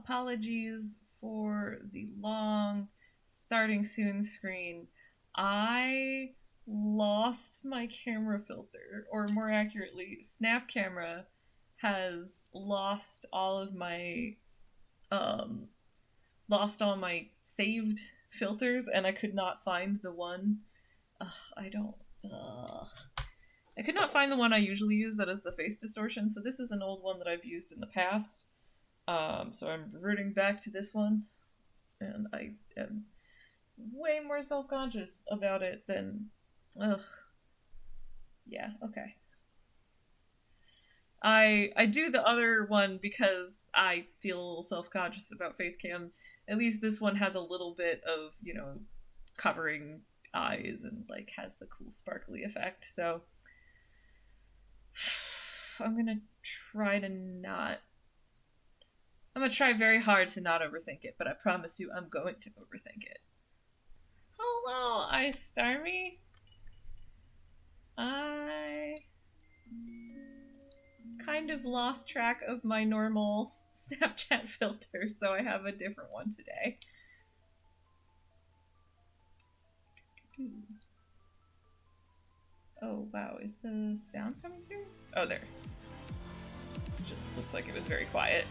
apologies for the long starting soon screen. I lost my camera filter, or more accurately, Snap Camera has lost all of my lost all my saved filters, and I could not find the one. I don't. I could not find the one I usually use that is the face distortion, so this is an old one that I've used in the past. So I'm reverting back to this one, and I am way more self-conscious about it than... Ugh. Yeah, okay. I do the other one because I feel a little self-conscious about face cam. At least this one has a little bit of, you know, covering eyes and, like, has the cool sparkly effect, so... I'm gonna try very hard to not overthink it, but I promise you I'm going to overthink it. Hello, Ice Starmie. I kind of lost track of my normal Snapchat filter, so I have a different one today. Oh, wow, is the sound coming through? Oh, there. It just looks like it was very quiet.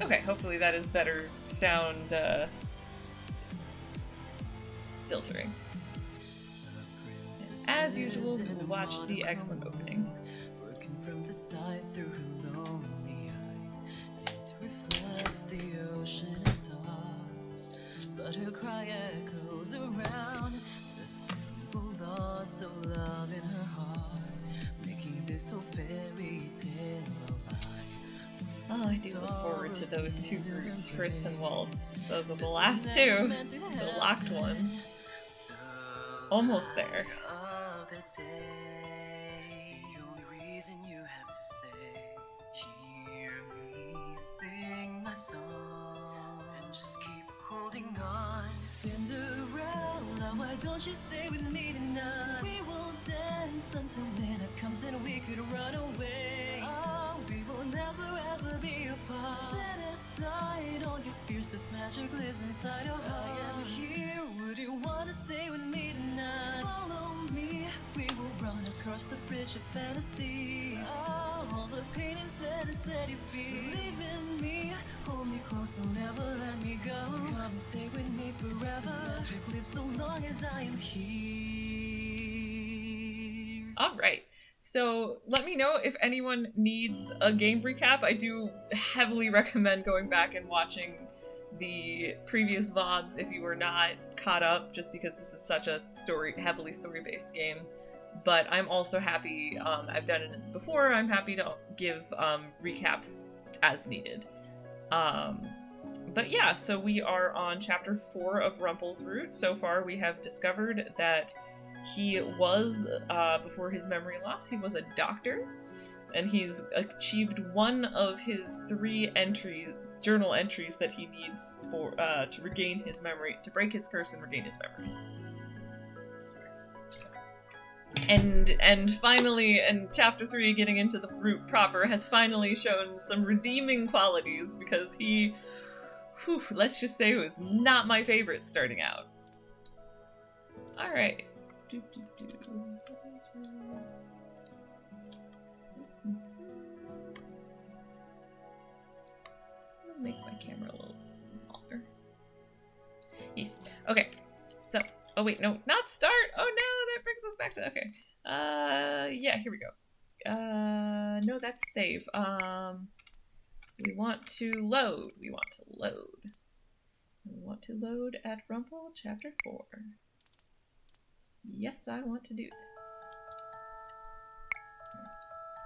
Okay, hopefully that is better sound filtering. As usual, we will watch the excellent opening. Working from the side through her lonely eyes, it reflects the ocean and stars, but her cry echoes around the simple loss of love in her heart, making this so fairy tale alive. Oh, I do look forward to those two roots, Fritz and Waltz. Those are the last two, the locked ones. Almost there. The only reason you have to stay, hear me sing my song, and just keep holding on. Cinderella, why don't you stay with me tonight? We will dance until winter comes and we could run away. Oh, we will never ever be apart. Set aside all your fears, this magic lives inside your heart. I am here, would you wanna stay with me tonight? Follow me, we will run across the bridge of fantasy. Oh, all the pain and sadness that you feel, believe in me, hold me close, don't ever let me go. Come and stay with me forever, magic lives so long as I am here. Alright, so let me know if anyone needs a game recap. I do heavily recommend going back and watching the previous VODs if you were not caught up, just because this is such a heavily story-based game. But I'm also happy, I've done it before, I'm happy to give recaps as needed. But yeah, so we are on chapter 4 of Rumpel's Route. So far we have discovered that he was, before his memory loss, he was a doctor, and he's achieved one of his 3 journal entries that he needs for to regain his memory, to break his curse and regain his memories. And finally, in chapter 3, getting into the route proper, has finally shown some redeeming qualities, because he, let's just say, was not my favorite starting out. Alright. Make my camera a little smaller. Yes. Okay. So, oh wait, no, not start. Oh no, that brings us back to, okay. Yeah, here we go. No, that's save. We want to load. We want to load at Rumpel chapter 4. Yes, I want to do this.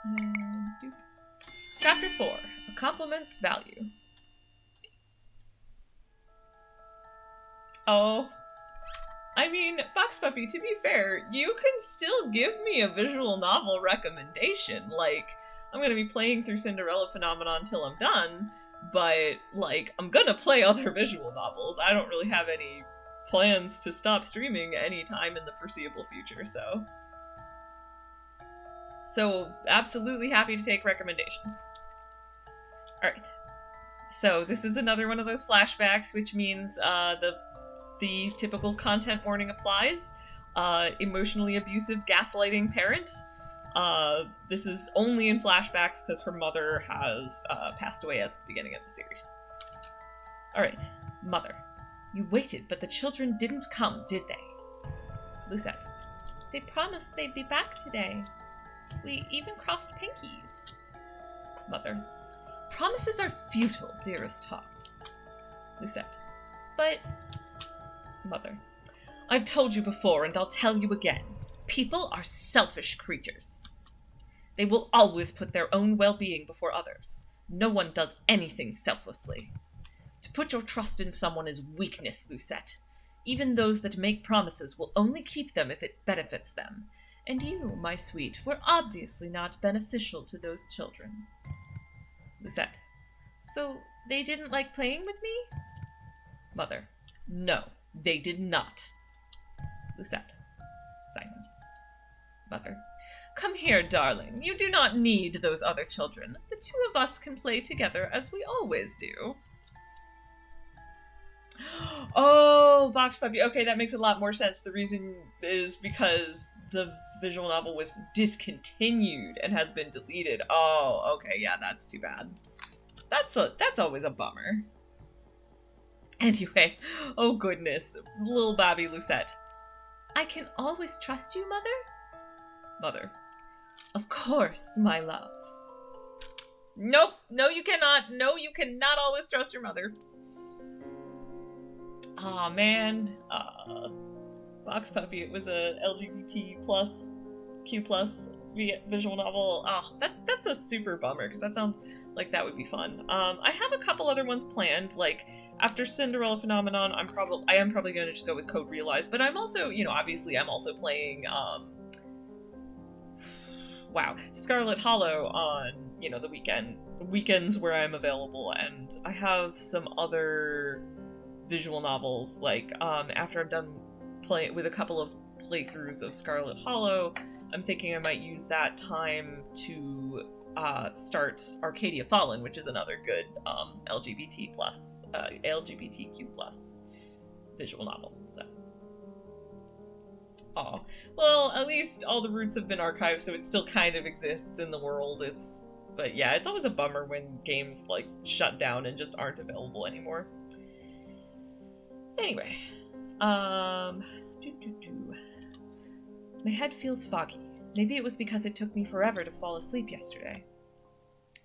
And chapter 4, a compliment's value. Oh, I mean, Box Puppy, to be fair, you can still give me a visual novel recommendation. Like, I'm gonna be playing through Cinderella Phenomenon till I'm done, but, like, I'm gonna play other visual novels. I don't really have any plans to stop streaming anytime in the foreseeable future, so absolutely happy to take recommendations. Alright. So this is another one of those flashbacks, which means the typical content warning applies. Emotionally abusive, gaslighting parent. This is only in flashbacks because her mother has passed away as the beginning of the series. Alright, mother. You waited, but the children didn't come, did they? Lucette. They promised they'd be back today. We even crossed pinkies. Mother. Promises are futile, dearest heart. Lucette. But... Mother. I've told you before, and I'll tell you again. People are selfish creatures. They will always put their own well-being before others. No one does anything selflessly. To put your trust in someone is weakness, Lucette. Even those that make promises will only keep them if it benefits them. And you, my sweet, were obviously not beneficial to those children. Lucette. So, they didn't like playing with me? Mother. No, they did not. Lucette. Silence. Mother. Come here, darling. You do not need those other children. The two of us can play together as we always do. Oh, Box Puppy. Okay, that makes a lot more sense. The reason is because the visual novel was discontinued and has been deleted. Oh, okay, yeah, that's too bad. That's always a bummer. Anyway, oh goodness, little Babby Lucette. I can always trust you, Mother? Mother. Of course, my love. Nope, no you cannot. No, you cannot always trust your mother. Aw, man. Box Puppy, it was a LGBT plus, Q plus visual novel. Oh, that's a super bummer, because that sounds like that would be fun. I have a couple other ones planned, like, after Cinderella Phenomenon, I am probably going to just go with Code Realize, but I'm also, you know, obviously I'm also playing, wow, Scarlet Hollow on, you know, the weekends where I'm available, and I have some other visual novels, like, after I'm done playing with a couple of playthroughs of Scarlet Hollow, I'm thinking I might use that time to start Arcadia Fallen, which is another good LGBTQ plus visual novel. So, aw, well, at least all the roots have been archived, so it still kind of exists in the world. But yeah, it's always a bummer when games like shut down and just aren't available anymore. Anyway, my head feels foggy. Maybe it was because it took me forever to fall asleep yesterday.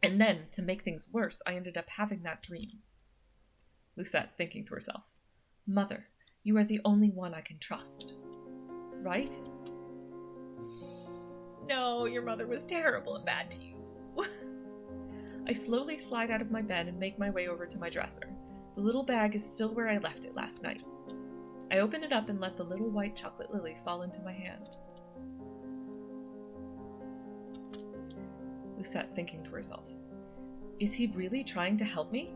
And then, to make things worse, I ended up having that dream. Lucette, thinking to herself. Mother, you are the only one I can trust. Right? No, your mother was terrible and bad to you. I slowly slide out of my bed and make my way over to my dresser. The little bag is still where I left it last night. I open it up and let the little white chocolate lily fall into my hand. Lucette, thinking to herself. Is he really trying to help me?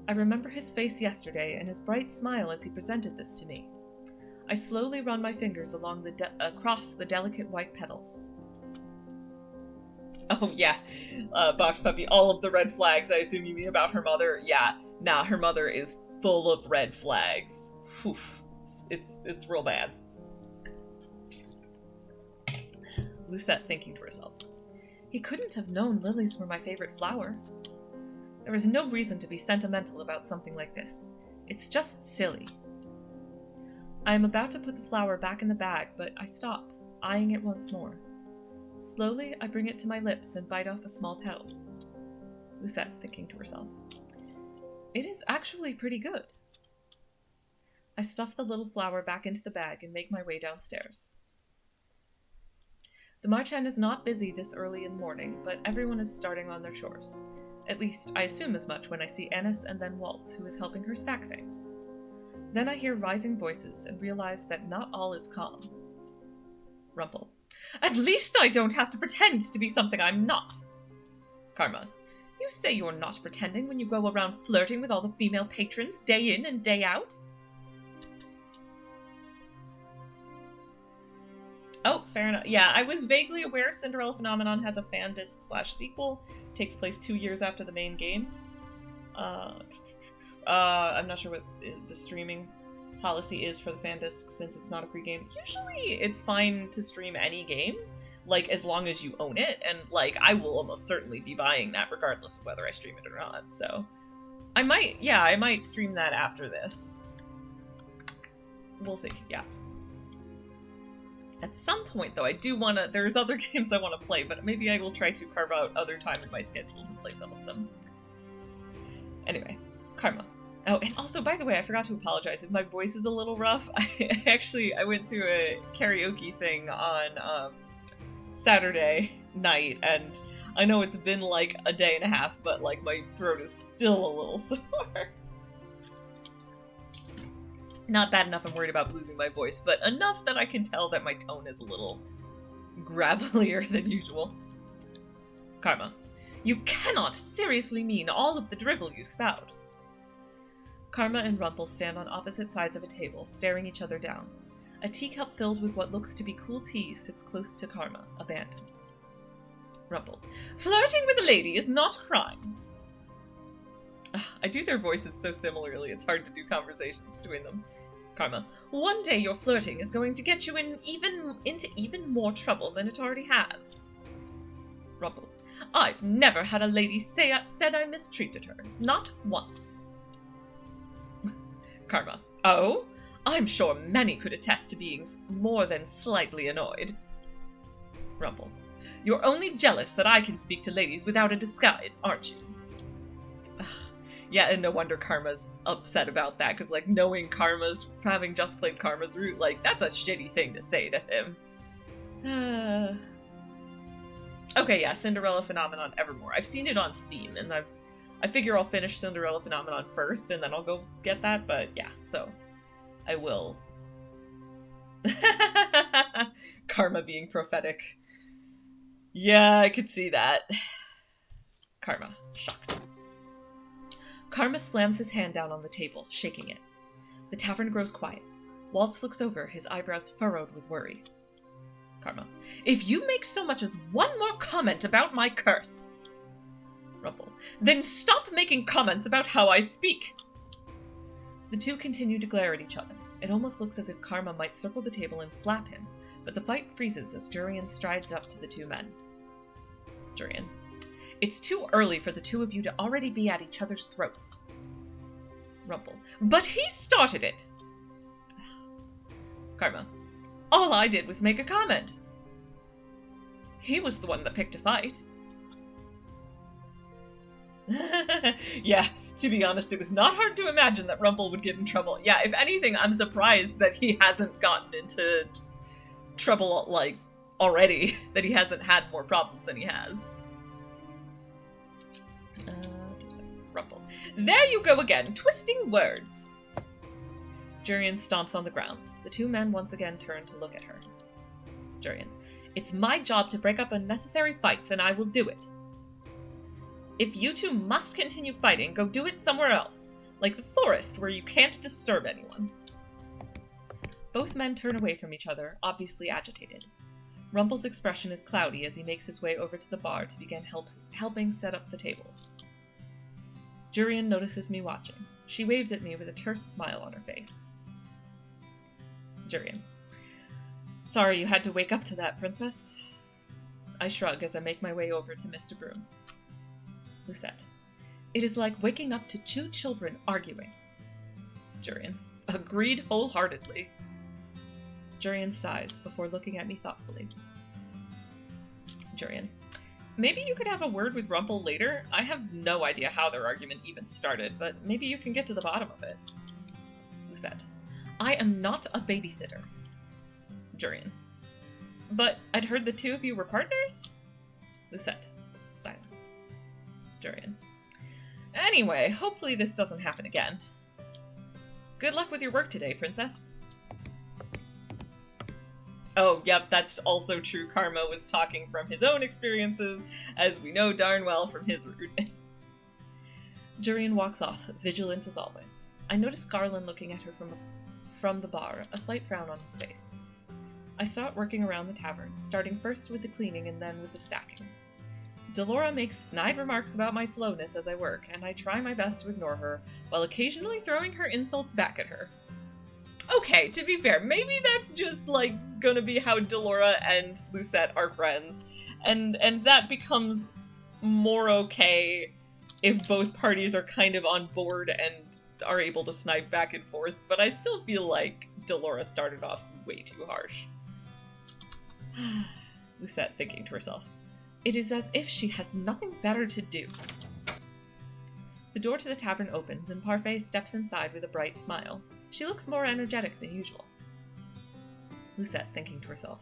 I remember his face yesterday and his bright smile as he presented this to me. I slowly run my fingers along across the delicate white petals. Oh yeah, Box Puppy, all of the red flags I assume you mean about her mother. Yeah, nah, her mother is full of red flags. Oof, it's real bad. Lucette, thinking to herself. He couldn't have known lilies were my favorite flower. There is no reason to be sentimental about something like this. It's just silly. I am about to put the flower back in the bag, but I stop, eyeing it once more. Slowly, I bring it to my lips and bite off a small petal. Lucette, thinking to herself. It is actually pretty good. I stuff the little flower back into the bag and make my way downstairs. The March Hand is not busy this early in the morning, but everyone is starting on their chores. At least, I assume as much when I see Ennis and then Waltz, who is helping her stack things. Then I hear rising voices and realize that not all is calm. Rumpel. At least I don't have to pretend to be something I'm not. Karma. You say you're not pretending when you go around flirting with all the female patrons day in and day out? Oh, fair enough. Yeah, I was vaguely aware Cinderella Phenomenon has a fan disc / sequel. Takes place 2 years after the main game. I'm not sure what the streaming policy is for the fan disc since it's not a free game. Usually it's fine to stream any game, like as long as you own it, and like I will almost certainly be buying that regardless of whether I stream it or not. So I might stream that after this. We'll see. Yeah. At some point, though, I do want to... There's other games I want to play, but maybe I will try to carve out other time in my schedule to play some of them. Anyway, Karma. Oh, and also, by the way, I forgot to apologize if my voice is a little rough. I went to a karaoke thing on Saturday night, and I know it's been like a day and a half, but like my throat is still a little sore. Not bad enough I'm worried about losing my voice, but enough that I can tell that my tone is a little gravelier than usual. Karma. You cannot seriously mean all of the drivel you spout. Karma and Rumpel stand on opposite sides of a table, staring each other down. A teacup filled with what looks to be cool tea sits close to Karma, abandoned. Rumpel. Flirting with a lady is not a crime. I do their voices so similarly, it's hard to do conversations between them. Karma. One day your flirting is going to get you into even more trouble than it already has. Rumpel. I've never had a lady said I mistreated her. Not once. Karma. Oh? I'm sure many could attest to being more than slightly annoyed. Rumpel. You're only jealous that I can speak to ladies without a disguise, aren't you? Yeah, and no wonder Karma's upset about that, because, like, knowing Karma's, having just played Karma's route, like, that's a shitty thing to say to him. Okay, yeah, Cinderella Phenomenon Evermore. I've seen it on Steam, and I figure I'll finish Cinderella Phenomenon first, and then I'll go get that, but yeah, so I will. Karma being prophetic. Yeah, I could see that. Karma, shocked. Karma slams his hand down on the table, shaking it. The tavern grows quiet. Waltz looks over, his eyebrows furrowed with worry. Karma. If you make so much as one more comment about my curse... Rumpel. Then stop making comments about how I speak! The two continue to glare at each other. It almost looks as if Karma might circle the table and slap him, but the fight freezes as Jurian strides up to the two men. Jurian. It's too early for the two of you to already be at each other's throats. Rumpel. But he started it! Karma. All I did was make a comment. He was the one that picked a fight. Yeah, to be honest, it was not hard to imagine that Rumpel would get in trouble. Yeah, if anything, I'm surprised that he hasn't gotten into trouble, like, already. That he hasn't had more problems than he has. Rumpel. There you go again, twisting words. Jurian stomps on the ground. The two men once again turn to look at her. Jurian. It's my job to break up unnecessary fights, and I will do it. If you two must continue fighting, go do it somewhere else, like the forest where you can't disturb anyone. Both men turn away from each other, obviously agitated. Rumpel's expression is cloudy as he makes his way over to the bar to begin helping set up the tables. Jurian notices me watching. She waves at me with a terse smile on her face. Jurian. Sorry you had to wake up to that, Princess. I shrug as I make my way over to Mr. Broom. Lucette. It is like waking up to two children arguing. Jurian. Agreed wholeheartedly. Jurian sighs before looking at me thoughtfully. Jurian. Maybe you could have a word with Rumpel later? I have no idea how their argument even started, but maybe you can get to the bottom of it. Lucette. I am not a babysitter. Jurian. But I'd heard the two of you were partners? Lucette. Silence. Jurian. Anyway, hopefully this doesn't happen again. Good luck with your work today, Princess. Oh, yep, that's also true. Karma was talking from his own experiences, as we know darn well from his route. Jurian walks off, vigilant as always. I notice Garland looking at her from the bar, a slight frown on his face. I start working around the tavern, starting first with the cleaning and then with the stacking. Delora makes snide remarks about my slowness as I work, and I try my best to ignore her, while occasionally throwing her insults back at her. Okay, to be fair, maybe that's just, like, gonna be how Delora and Lucette are friends, and that becomes more okay if both parties are kind of on board and are able to snipe back and forth, but I still feel like Delora started off way too harsh. Lucette thinking to herself. It is as if she has nothing better to do. The door to the tavern opens, and Parfait steps inside with a bright smile. She looks more energetic than usual. Lucette thinking to herself,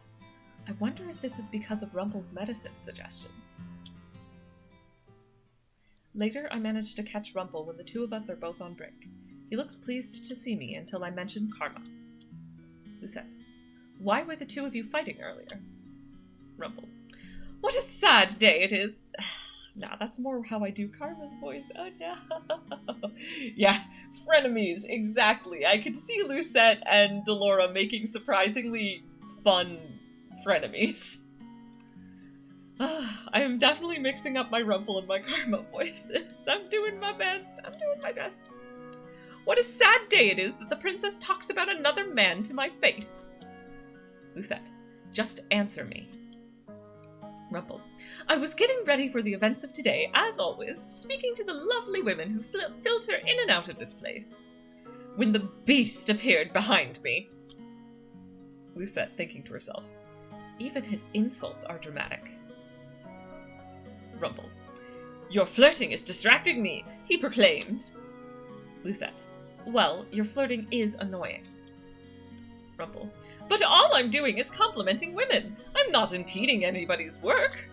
I wonder if this is because of Rumpel's medicine suggestions. Later, I manage to catch Rumpel when the two of us are both on break. He looks pleased to see me until I mention Karma. Lucette, why were the two of you fighting earlier? Rumpel, what a sad day it is. Nah, that's more how I do Karma's voice. Oh no. Yeah, frenemies, exactly. I could see Lucette and Delora making surprisingly fun frenemies. I am definitely mixing up my Rumpel and my Karma voices. I'm doing my best. What a sad day it is that the princess talks about another man to my face. Lucette, just answer me. Rumpel, I was getting ready for the events of today, as always, speaking to the lovely women who filter in and out of this place, when the beast appeared behind me. Lucette thinking to herself, even his insults are dramatic. Rumpel, your flirting is distracting me, he proclaimed. Lucette, well, your flirting is annoying. Rumpel, but all I'm doing is complimenting women. I'm not impeding anybody's work.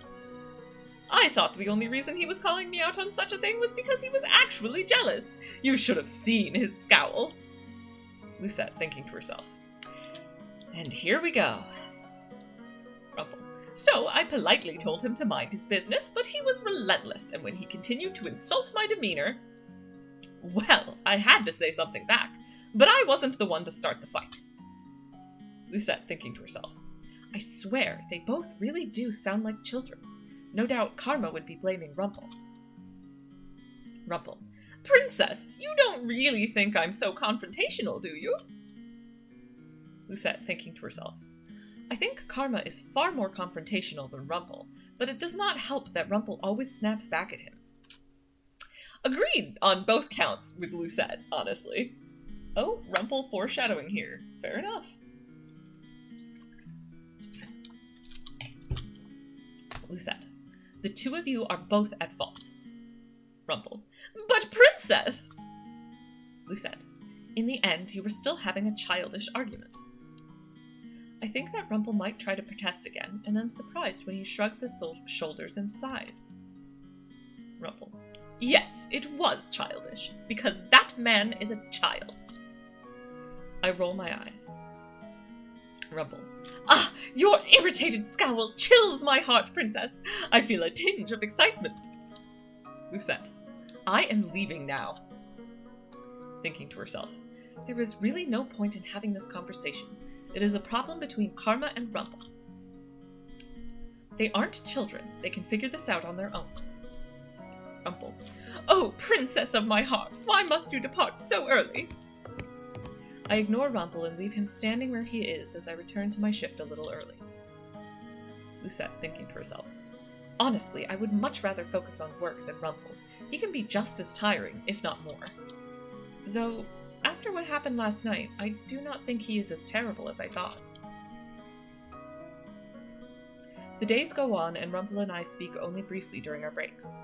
I thought the only reason he was calling me out on such a thing was because he was actually jealous. You should have seen his scowl. Lucette thinking to herself, and here we go. Rumpel, so I politely told him to mind his business, but he was relentless, and when he continued to insult my demeanor, well, I had to say something back, but I wasn't the one to start the fight. Lucette thinking to herself, I swear they both really do sound like children. No doubt Karma would be blaming Rumpel. Rumpel, Princess, you don't really think I'm so confrontational, do you? Lucette thinking to herself, I think Karma is far more confrontational than Rumpel, but it does not help that Rumpel always snaps back at him. Agreed on both counts with Lucette, honestly. Oh, Rumpel foreshadowing here. Fair enough. Lucette, the two of you are both at fault. Rumpel, but Princess! Lucette, in the end, you were still having a childish argument. I think that Rumpel might try to protest again, and I'm surprised when he shrugs his shoulders and sighs. Rumpel, yes, it was childish, because that man is a child. I roll my eyes. Rumpel, ah, your irritated scowl chills my heart, Princess. I feel a tinge of excitement. Lucette, I am leaving now. Thinking to herself, there is really no point in having this conversation. It is a problem between Karma and Rumpel. They aren't children. They can figure this out on their own. Rumpel, oh, princess of my heart, why must you depart so early? I ignore Rumpel and leave him standing where he is as I return to my shift a little early. Lucette thinking to herself, honestly, I would much rather focus on work than Rumpel. He can be just as tiring, if not more. Though, after what happened last night, I do not think he is as terrible as I thought. The days go on, and Rumpel and I speak only briefly during our breaks.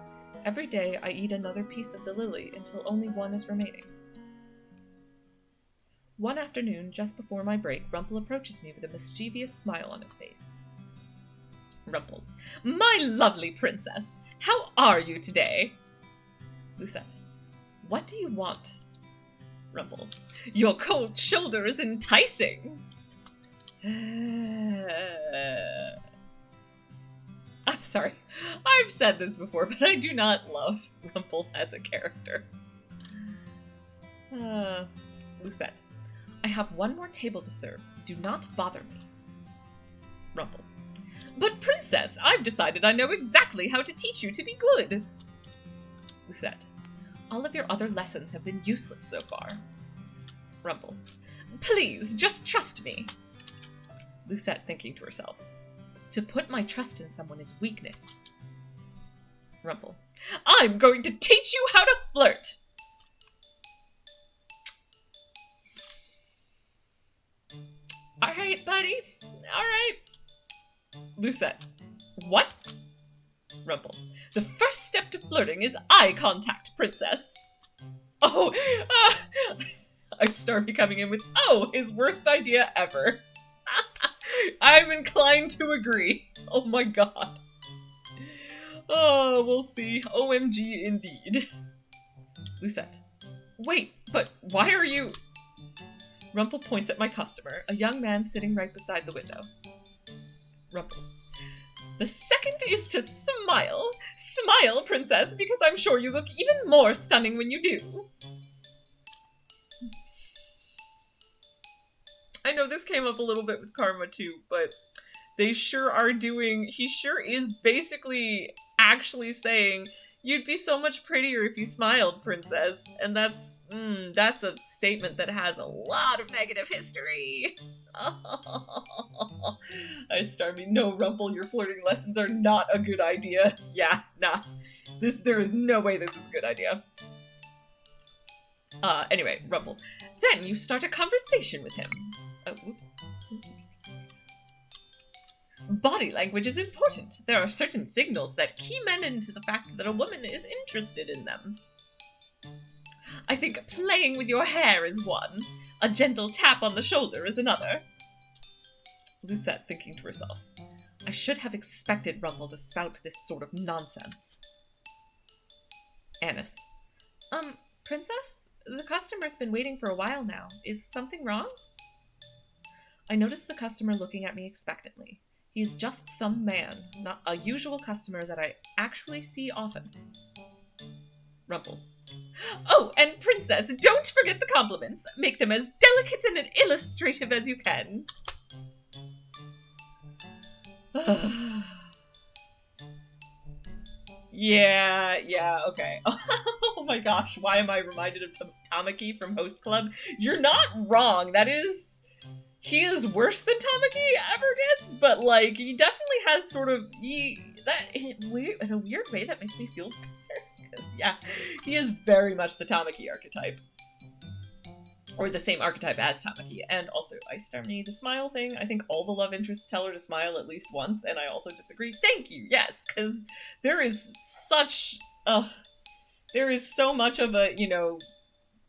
Every day, I eat another piece of the lily until only one is remaining. One afternoon, just before my break, Rumpel approaches me with a mischievous smile on his face. Rumpel, my lovely princess, how are you today? Lucette, what do you want? Rumpel, your cold shoulder is enticing. I'm sorry, I've said this before, but I do not love Rumpel as a character. Lucette, I have one more table to serve. Do not bother me. Rumpel. But Princess, I've decided I know exactly how to teach you to be good. Lucette. All of your other lessons have been useless so far. Rumpel. Please, just trust me. Lucette, thinking to herself. To put my trust in someone is weakness. Rumpel. I'm going to teach you how to flirt. Alright, buddy. Alright. Lucette. What? Rumpel. The first step to flirting is eye contact, Princess. Oh, I'm Starby coming in with, oh, his worst idea ever. I'm inclined to agree. Oh my god. Oh, we'll see. OMG indeed. Lucette. Wait, but why are you... Rumpel points at my customer, a young man sitting right beside the window. Rumpel. The second is to smile. Smile, Princess, because I'm sure you look even more stunning when you do. I know this came up a little bit with Karma too, but they sure are doing... He sure is basically actually saying, you'd be so much prettier if you smiled, Princess. And that's a statement that has a lot of negative history. I Starby, no, Rumpel, your flirting lessons are not a good idea. Yeah, nah. There is no way this is a good idea. Anyway, Rumpel. Then you start a conversation with him. Oh, whoops. Body language is important. There are certain signals that key men into the fact that a woman is interested in them. I think playing with your hair is one. A gentle tap on the shoulder is another. Lucette, thinking to herself. I should have expected Rumpel to spout this sort of nonsense. Annis. Princess? The customer's been waiting for a while now. Is something wrong? I noticed the customer looking at me expectantly. He's just some man, not a usual customer that I actually see often. Rumpel. Oh, and Princess, don't forget the compliments. Make them as delicate and illustrative as you can. Yeah, okay. Oh my gosh, why am I reminded of Tamaki from Host Club? You're not wrong, that is... He is worse than Tamaki ever gets, but, like, he definitely has sort of... in a weird way that makes me feel better, because, yeah, he is very much the Tamaki archetype. Or the same archetype as Tamaki. And also, Ice Star Me, the smile thing, I think all the love interests tell her to smile at least once, and I also disagree. Thank you, yes, because there is such... there is so much of a, you know...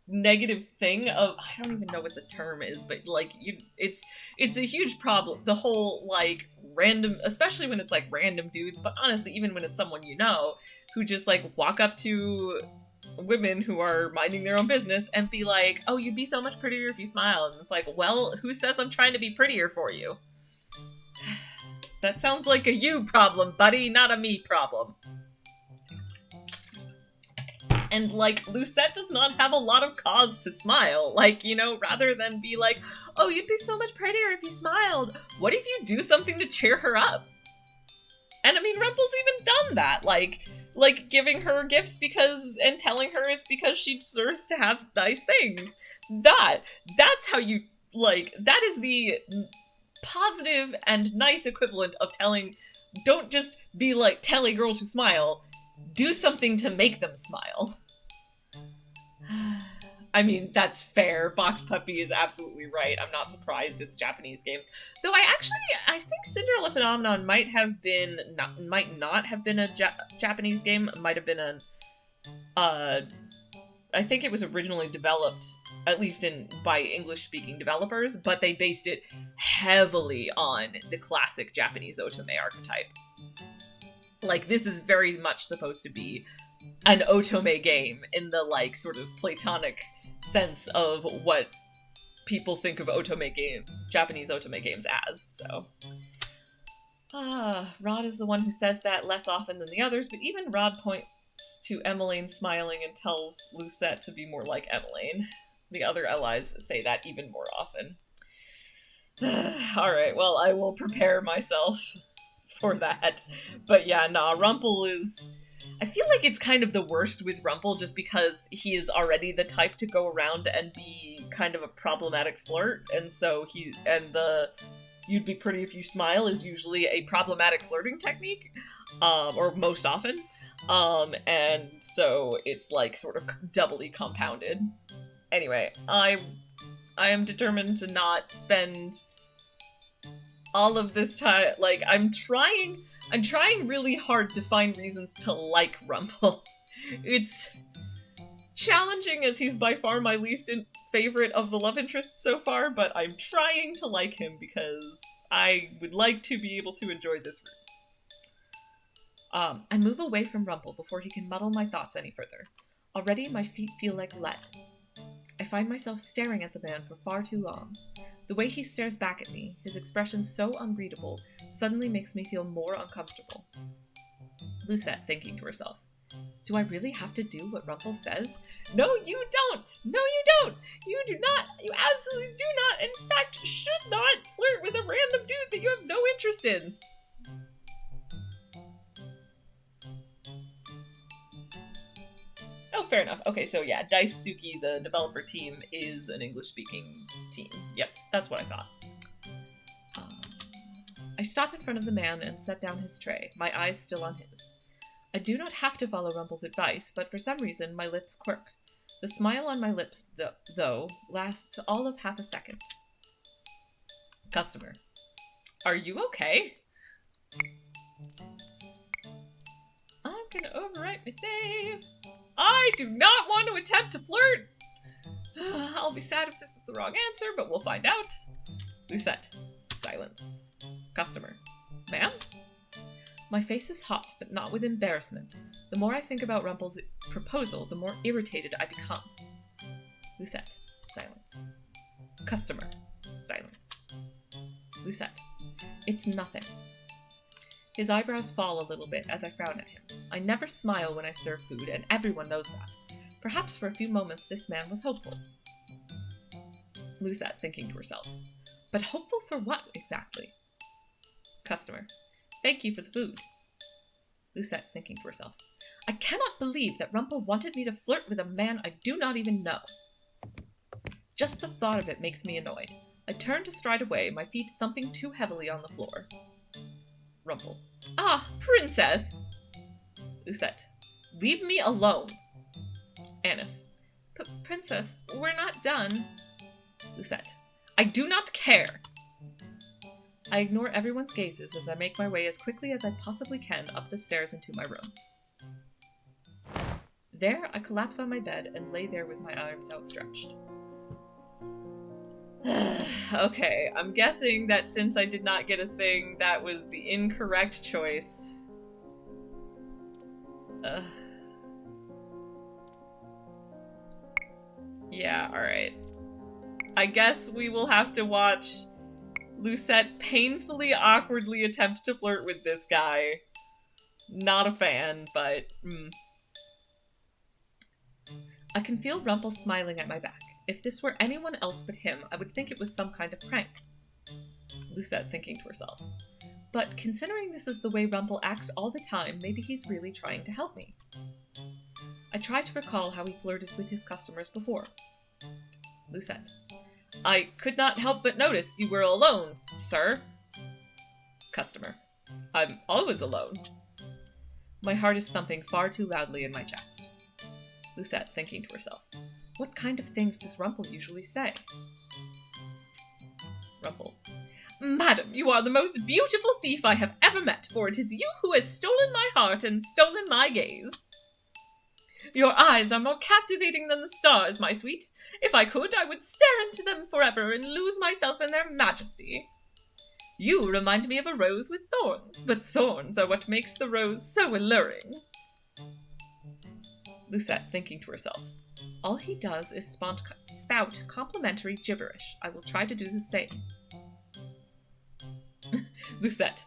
negative thing of, I don't even know what the term is, but like it's a huge problem. The whole like random, especially when it's like random dudes, but honestly even when it's someone you know who just like walk up to women who are minding their own business and be like, oh, you'd be so much prettier if you smiled. And it's like, well, who says I'm trying to be prettier for you? That sounds like a you problem, buddy, not a me problem. And, like, Lucette does not have a lot of cause to smile. Like, you know, rather than be like, oh, you'd be so much prettier if you smiled. What if you do something to cheer her up? And, I mean, Rumpel's even done that. Like giving her gifts and telling her it's because she deserves to have nice things. That's how you, like, that is the positive and nice equivalent of don't just be like, tell a girl to smile. Do something to make them smile. I mean, that's fair. Box Puppy is absolutely right. I'm not surprised it's Japanese games. Though I think Cinderella Phenomenon might not have been a Japanese game. It might have been I think it was originally developed, at least by English-speaking developers, but they based it heavily on the classic Japanese otome archetype. Like, this is very much supposed to be an otome game in the, like, sort of platonic sense of what people think of Japanese otome games as, so. Rod is the one who says that less often than the others, but even Rod points to Emmeline smiling and tells Lucette to be more like Emmeline. The other allies say that even more often. Alright, well, I will prepare myself for that. But yeah, nah, Rumpel is... I feel like it's kind of the worst with Rumpel just because he is already the type to go around and be kind of a problematic flirt, and so the "you'd be pretty if you smile" is usually a problematic flirting technique, or most often. And so it's like sort of doubly compounded. Anyway, I am determined to not spend all of this time, like, I'm trying really hard to find reasons to like Rumpel. It's challenging as he's by far my least favorite of the love interests so far, but I'm trying to like him because I would like to be able to enjoy this room. I move away from Rumpel before he can muddle my thoughts any further. Already my feet feel like lead. I find myself staring at the man for far too long. The way he stares back at me, his expression so unreadable, suddenly makes me feel more uncomfortable. Lucette, thinking to herself, do I really have to do what Rumpel says? No, you don't! No, you don't! You do not! You absolutely do not! In fact, should not flirt with a random dude that you have no interest in! Oh, fair enough. Okay, so yeah, Daisuke, the developer team, is an English-speaking team. Yep, that's what I thought. I stop in front of the man and set down his tray, my eyes still on his. I do not have to follow Rumpel's advice, but for some reason my lips quirk. The smile on my lips, though, lasts all of half a second. Customer. Are you okay? I'm gonna overwrite my save. I do not want to attempt to flirt! I'll be sad if this is the wrong answer, but we'll find out. Lucette. Silence. Customer. Ma'am? My face is hot, but not with embarrassment. The more I think about Rumpel's proposal, the more irritated I become. Lucette. Silence. Customer. Silence. Lucette. It's nothing. His eyebrows fall a little bit as I frown at him. I never smile when I serve food, and everyone knows that. Perhaps for a few moments this man was hopeful. Lucette, thinking to herself. But hopeful for what, exactly? Customer. Thank you for the food. Lucette, thinking to herself. I cannot believe that Rumpel wanted me to flirt with a man I do not even know. Just the thought of it makes me annoyed. I turn to stride away, my feet thumping too heavily on the floor. Rumpel. Ah, princess! Lucette. Leave me alone. Annis. Princess, we're not done. Lucette. I do not care. I ignore everyone's gazes as I make my way as quickly as I possibly can up the stairs into my room. There, I collapse on my bed and lay there with my arms outstretched. Okay, I'm guessing that since I did not get a thing, that was the incorrect choice. Yeah, alright. I guess we will have to watch Lucette painfully, awkwardly attempt to flirt with this guy. Not a fan, but... I can feel Rumpel smiling at my back. If this were anyone else but him, I would think it was some kind of prank. Lucette, thinking to herself. But considering this is the way Rumpel acts all the time, maybe he's really trying to help me. I try to recall how he flirted with his customers before. Lucette. I could not help but notice you were alone, sir. Customer. I'm always alone. My heart is thumping far too loudly in my chest. Lucette, thinking to herself. What kind of things does Rumpel usually say? Rumpel. Madam, you are the most beautiful thief I have ever met, for it is you who has stolen my heart and stolen my gaze. Your eyes are more captivating than the stars, my sweet. If I could, I would stare into them forever and lose myself in their majesty. You remind me of a rose with thorns, but thorns are what makes the rose so alluring. Lucette, thinking to herself. All he does is spout complimentary gibberish. I will try to do the same. Lucette.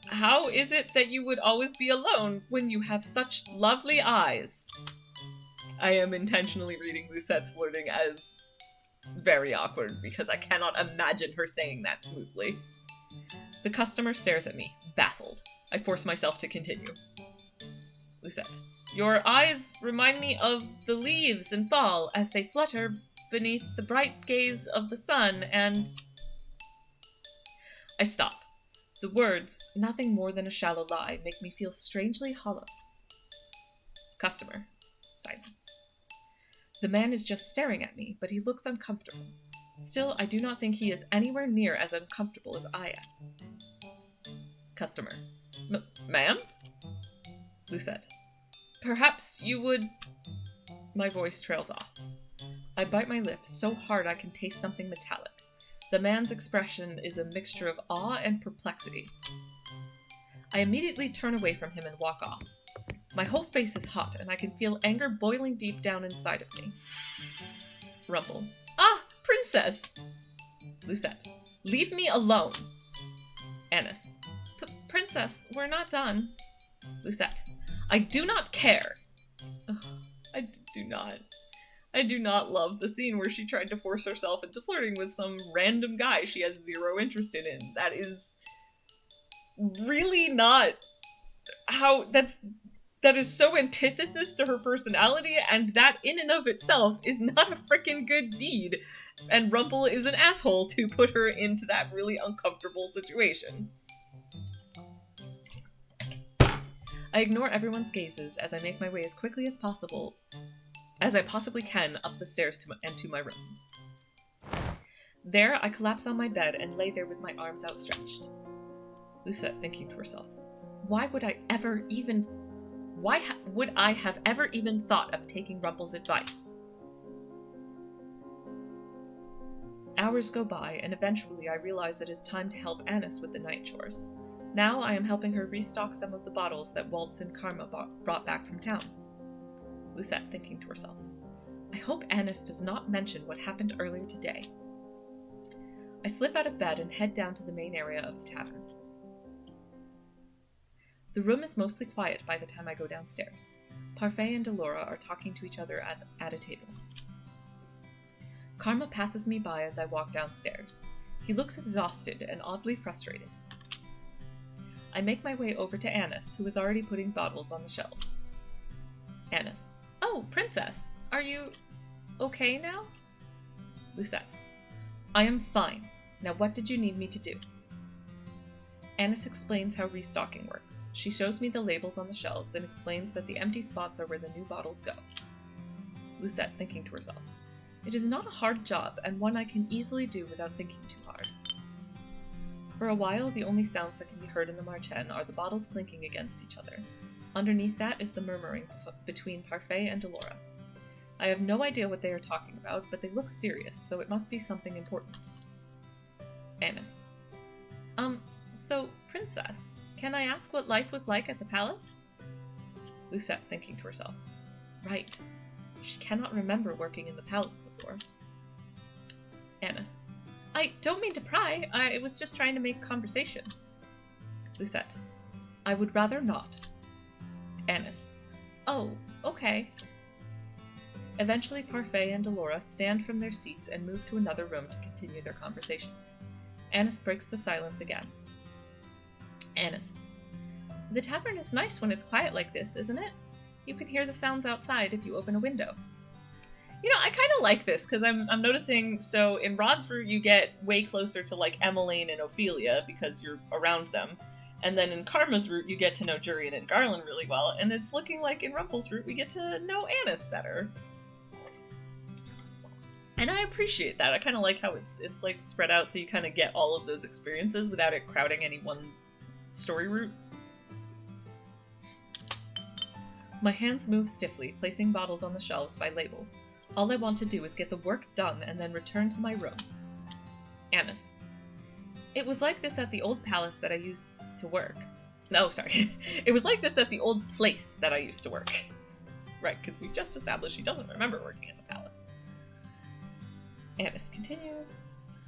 How is it that you would always be alone when you have such lovely eyes? I am intentionally reading Lucette's flirting as very awkward because I cannot imagine her saying that smoothly. The customer stares at me, baffled. I force myself to continue. Lucette. Your eyes remind me of the leaves in fall as they flutter beneath the bright gaze of the sun, and... I stop. The words, nothing more than a shallow lie, make me feel strangely hollow. Customer. Silence. The man is just staring at me, but he looks uncomfortable. Still, I do not think he is anywhere near as uncomfortable as I am. Customer. Ma'am? Lucette. Perhaps you would... My voice trails off. I bite my lip so hard I can taste something metallic. The man's expression is a mixture of awe and perplexity. I immediately turn away from him and walk off. My whole face is hot, and I can feel anger boiling deep down inside of me. Rumpel. Ah, princess! Lucette. Leave me alone! Annis. Princess, we're not done. Lucette. I do not care! Ugh, I do not love the scene where she tried to force herself into flirting with some random guy she has zero interest in. That is really not how... That is so antithesis to her personality, and that in and of itself is not a freaking good deed. And Rumpel is an asshole to put her into that really uncomfortable situation. I ignore everyone's gazes as I make my way as quickly as possible, as I possibly can, up the stairs to my room. There, I collapse on my bed and lay there with my arms outstretched. Lucette thinking to herself, why would I have ever even thought of taking Rumpel's advice? Hours go by, and eventually I realize it is time to help Annis with the night chores. Now I am helping her restock some of the bottles that Waltz and Karma brought back from town. Lucette thinking to herself, I hope Annis does not mention what happened earlier today. I slip out of bed and head down to the main area of the tavern. The room is mostly quiet by the time I go downstairs. Parfait and Delora are talking to each other at a table. Karma passes me by as I walk downstairs. He looks exhausted and oddly frustrated. I make my way over to Annis, who is already putting bottles on the shelves. Annis. Oh, princess! Are you okay now? Lucette. I am fine. Now what did you need me to do? Annis explains how restocking works. She shows me the labels on the shelves and explains that the empty spots are where the new bottles go. Lucette thinking to herself, it is not a hard job, and one I can easily do without thinking too hard. For a while, the only sounds that can be heard in the Marchen are the bottles clinking against each other. Underneath that is the murmuring between Parfait and Delora. I have no idea what they are talking about, but they look serious, so it must be something important. Annis. So, princess, can I ask what life was like at the palace? Lucette thinking to herself, right. She cannot remember working in the palace before. Annis. I don't mean to pry. I was just trying to make conversation. Lucette. I would rather not. Annis. Oh, okay. Eventually, Parfait and Delora stand from their seats and move to another room to continue their conversation. Annis breaks the silence again. Annis. The tavern is nice when it's quiet like this, isn't it? You can hear the sounds outside if you open a window. You know, I kind of like this, because I'm noticing, so in Rod's route you get way closer to, like, Emmeline and Ophelia, because you're around them. And then in Karma's route you get to know Jurian and Garland really well, and it's looking like in Rumpel's route we get to know Annis better. And I appreciate that. I kind of like how it's like spread out so you kind of get all of those experiences without it crowding any one story route. My hands move stiffly, placing bottles on the shelves by label. All I want to do is get the work done and then return to my room. Annis. It was like this at the old palace that I used to work. No, sorry. It was like this at the old place that I used to work. Right, because we just established she doesn't remember working at the palace. Annis continues.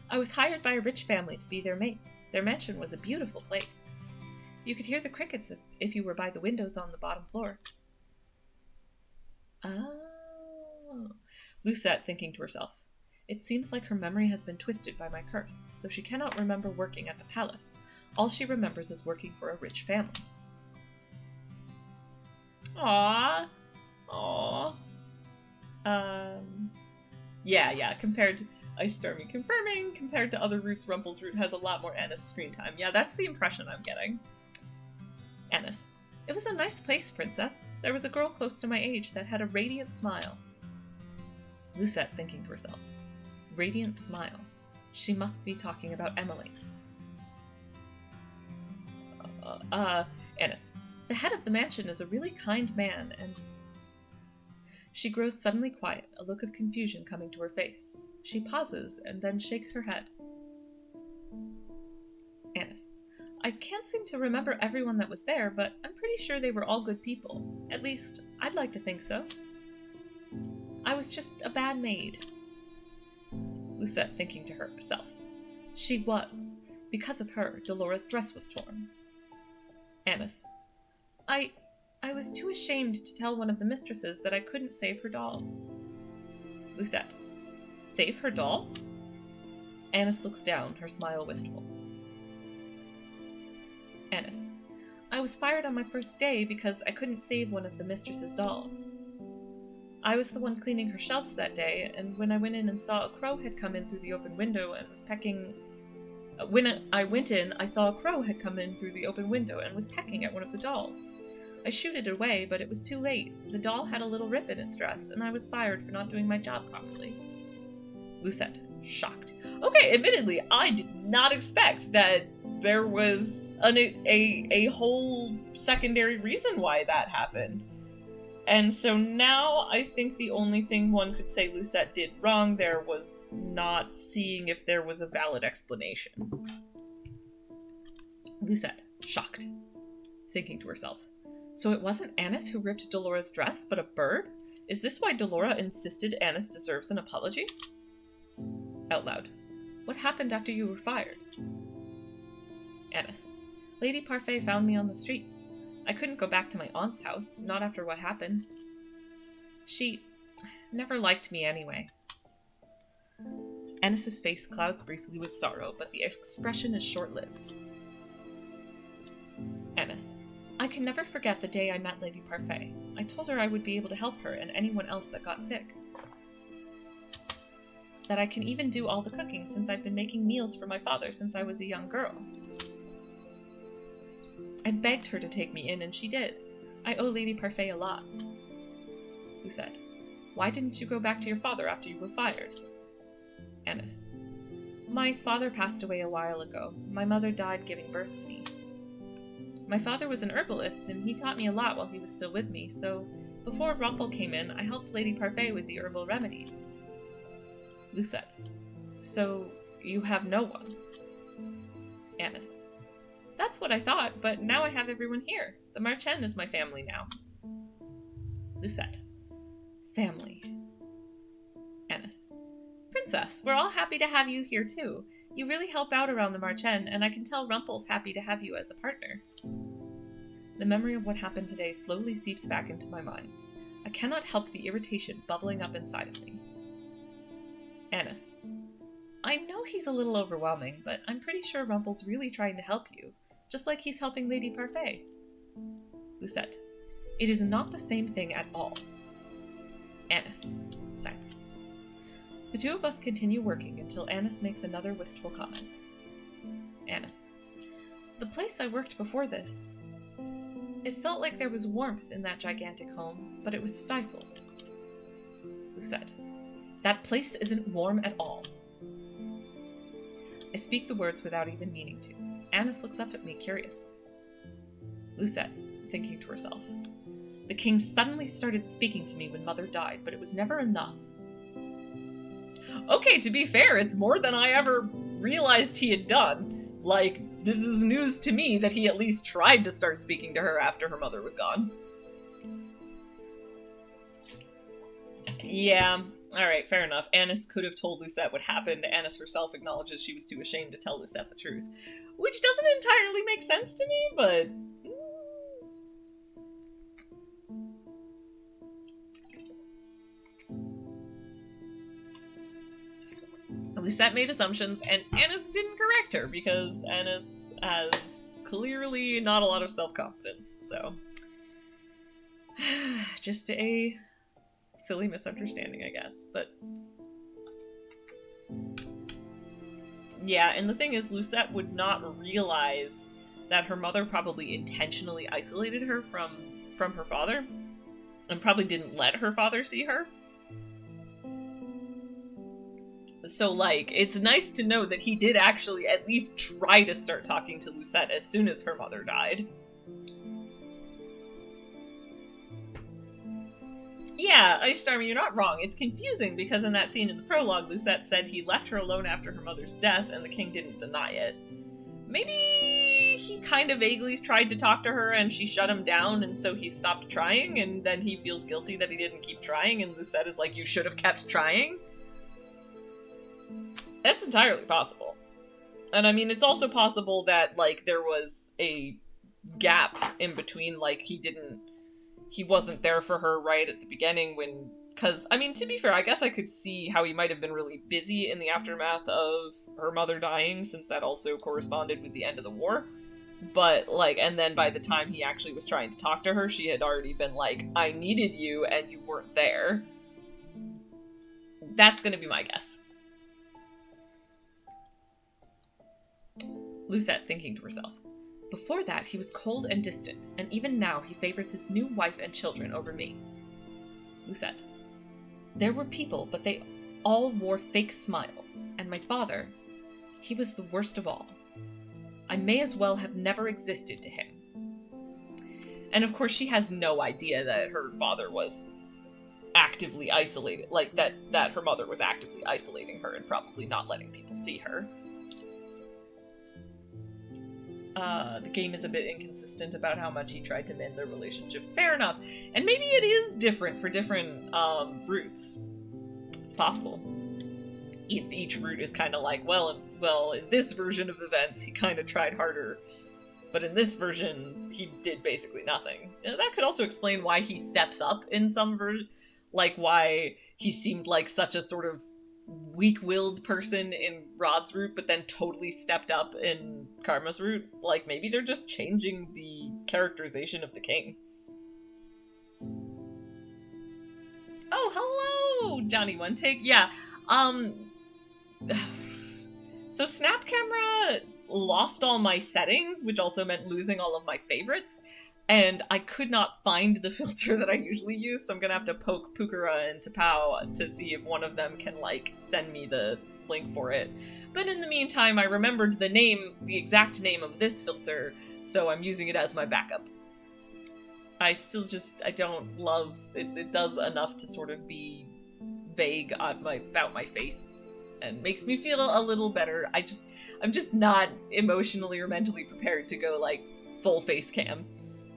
I was hired by a rich family to be their maid. Their mansion was a beautiful place. You could hear the crickets if you were by the windows on the bottom floor. Oh. Lucette thinking to herself. It seems like her memory has been twisted by my curse, so she cannot remember working at the palace. All she remembers is working for a rich family. Aww. Aww. Yeah, compared to Ice Stormy confirming, compared to other routes, Rumpel's route has a lot more Annis screen time. Yeah, that's the impression I'm getting. Annis. It was a nice place, Princess. There was a girl close to my age that had a radiant smile. Lucette, thinking to herself. Radiant smile. She must be talking about Emily. Annis. The head of the mansion is a really kind man, and... She grows suddenly quiet, a look of confusion coming to her face. She pauses, and then shakes her head. Annis. I can't seem to remember everyone that was there, but I'm pretty sure they were all good people. At least, I'd like to think so. I was just a bad maid. Lucette, thinking to herself. She was. Because of her, Dolores' dress was torn. Annis. I was too ashamed to tell one of the mistresses that I couldn't save her doll. Lucette. Save her doll? Annis looks down, her smile wistful. Annis. I was fired on my first day because I couldn't save one of the mistress's dolls. I was the one cleaning her shelves that day, and when I went in and saw a crow had come in through the open window and was pecking... When I went in, I saw a crow had come in through the open window and was pecking at one of the dolls. I shooed it away, but it was too late. The doll had a little rip in its dress, and I was fired for not doing my job properly. Lucette, shocked. Okay, admittedly, I did not expect that there was a whole secondary reason why that happened. And so now I think the only thing one could say Lucette did wrong there was not seeing if there was a valid explanation. Lucette, shocked, thinking to herself. So it wasn't Annis who ripped Dolores' dress, but a bird? Is this why Dolora insisted Annis deserves an apology? Out loud. What happened after you were fired? Annis. Lady Parfait found me on the streets. I couldn't go back to my aunt's house, not after what happened. She never liked me anyway. Annis's face clouds briefly with sorrow, but the expression is short-lived. Annis. I can never forget the day I met Lady Parfait. I told her I would be able to help her and anyone else that got sick. That I can even do all the cooking since I've been making meals for my father since I was a young girl. I begged her to take me in and she did. I owe Lady Parfait a lot. Lucette. Why didn't you go back to your father after you were fired? Annis. My father passed away a while ago. My mother died giving birth to me. My father was an herbalist, and he taught me a lot while he was still with me, so before Rumpel came in, I helped Lady Parfait with the herbal remedies. Lucette. So, you have no one? Annis. That's what I thought, but now I have everyone here. The Marchen is my family now. Lucette. Family. Annis. Princess, we're all happy to have you here too. You really help out around the Marchen, and I can tell Rumpel's happy to have you as a partner. The memory of what happened today slowly seeps back into my mind. I cannot help the irritation bubbling up inside of me. Annis. I know he's a little overwhelming, but I'm pretty sure Rumpel's really trying to help you, just like he's helping Lady Parfait. Lucette. It is not the same thing at all. Annis. Silence. The two of us continue working until Annis makes another wistful comment. Annis. The place I worked before this. It felt like there was warmth in that gigantic home, but it was stifled. Lucette. That place isn't warm at all. I speak the words without even meaning to. Annis looks up at me, curious. Lucette, thinking to herself. The king suddenly started speaking to me when Mother died, but it was never enough. Okay, to be fair, it's more than I ever realized he had done. Like, this is news to me that he at least tried to start speaking to her after her mother was gone. Yeah, alright, fair enough. Annis could have told Lucette what happened. Annis herself acknowledges she was too ashamed to tell Lucette the truth. Which doesn't entirely make sense to me, but... Lucette made assumptions, and Annis didn't correct her, because Annis has clearly not a lot of self-confidence, so... just a silly misunderstanding, I guess, but... Yeah, and the thing is, Lucette would not realize that her mother probably intentionally isolated her from her father, and probably didn't let her father see her. So, like, it's nice to know that he did actually at least try to start talking to Lucette as soon as her mother died. Yeah, Ice Stormy, you're not wrong. It's confusing because in that scene in the prologue, Lucette said he left her alone after her mother's death, and the king didn't deny it. Maybe he kind of vaguely tried to talk to her and she shut him down, and so he stopped trying, and then he feels guilty that he didn't keep trying, and Lucette is like, you should have kept trying? That's entirely possible. And I mean, it's also possible that, like, there was a gap in between, like, he wasn't there for her right at the beginning when, because, I mean, to be fair, I guess I could see how he might have been really busy in the aftermath of her mother dying, since that also corresponded with the end of the war. But, like, and then by the time he actually was trying to talk to her, she had already been like, I needed you, and you weren't there. That's gonna be my guess. Lucette, thinking to herself. Before that, he was cold and distant, and even now he favors his new wife and children over me. Lucette. There were people, but they all wore fake smiles, and my father, he was the worst of all. I may as well have never existed to him. And of course she has no idea that her father was actively isolated, like that her mother was actively isolating her and probably not letting people see her. The game is a bit inconsistent about how much he tried to mend their relationship. Fair enough. And maybe it is different for different routes. It's possible. Each route is kind of like, well, in this version of events, he kind of tried harder. But in this version, he did basically nothing. And that could also explain why he steps up in some version. Like, why he seemed like such a sort of weak-willed person in Rod's route, but then totally stepped up in Karma's route. Like, maybe they're just changing the characterization of the king. Oh, hello, Johnny One Take. Yeah, so Snap Camera lost all my settings, which also meant losing all of my favorites, and I could not find the filter that I usually use, so I'm gonna have to poke Pukara and Tapao to see if one of them can, like, send me the link for it. But in the meantime, I remembered the exact name of this filter, so I'm using it as my backup. I don't love it. It does enough to sort of be vague about my face, and makes me feel a little better. I'm just not emotionally or mentally prepared to go, like, full face cam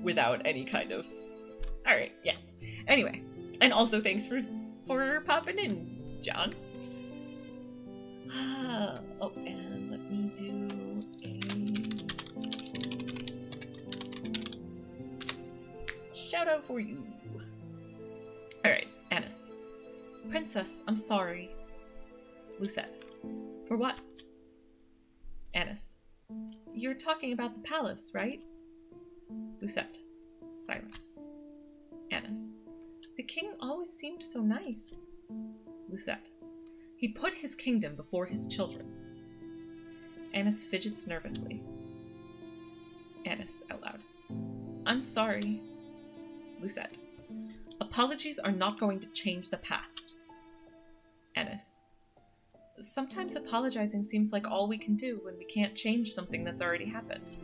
without any kind of... Alright, yes. Anyway, and also thanks for popping in, John. Oh, and let me do a shout out for you. Alright, Annis. Princess, I'm sorry. Lucette. For what? Annis. You're talking about the palace, right? Lucette. Silence. Annis. The king always seemed so nice. Lucette. He put his kingdom before his children. Annis fidgets nervously. Annis, out loud. I'm sorry. Lucette. Apologies are not going to change the past. Annis. Sometimes apologizing seems like all we can do when we can't change something that's already happened.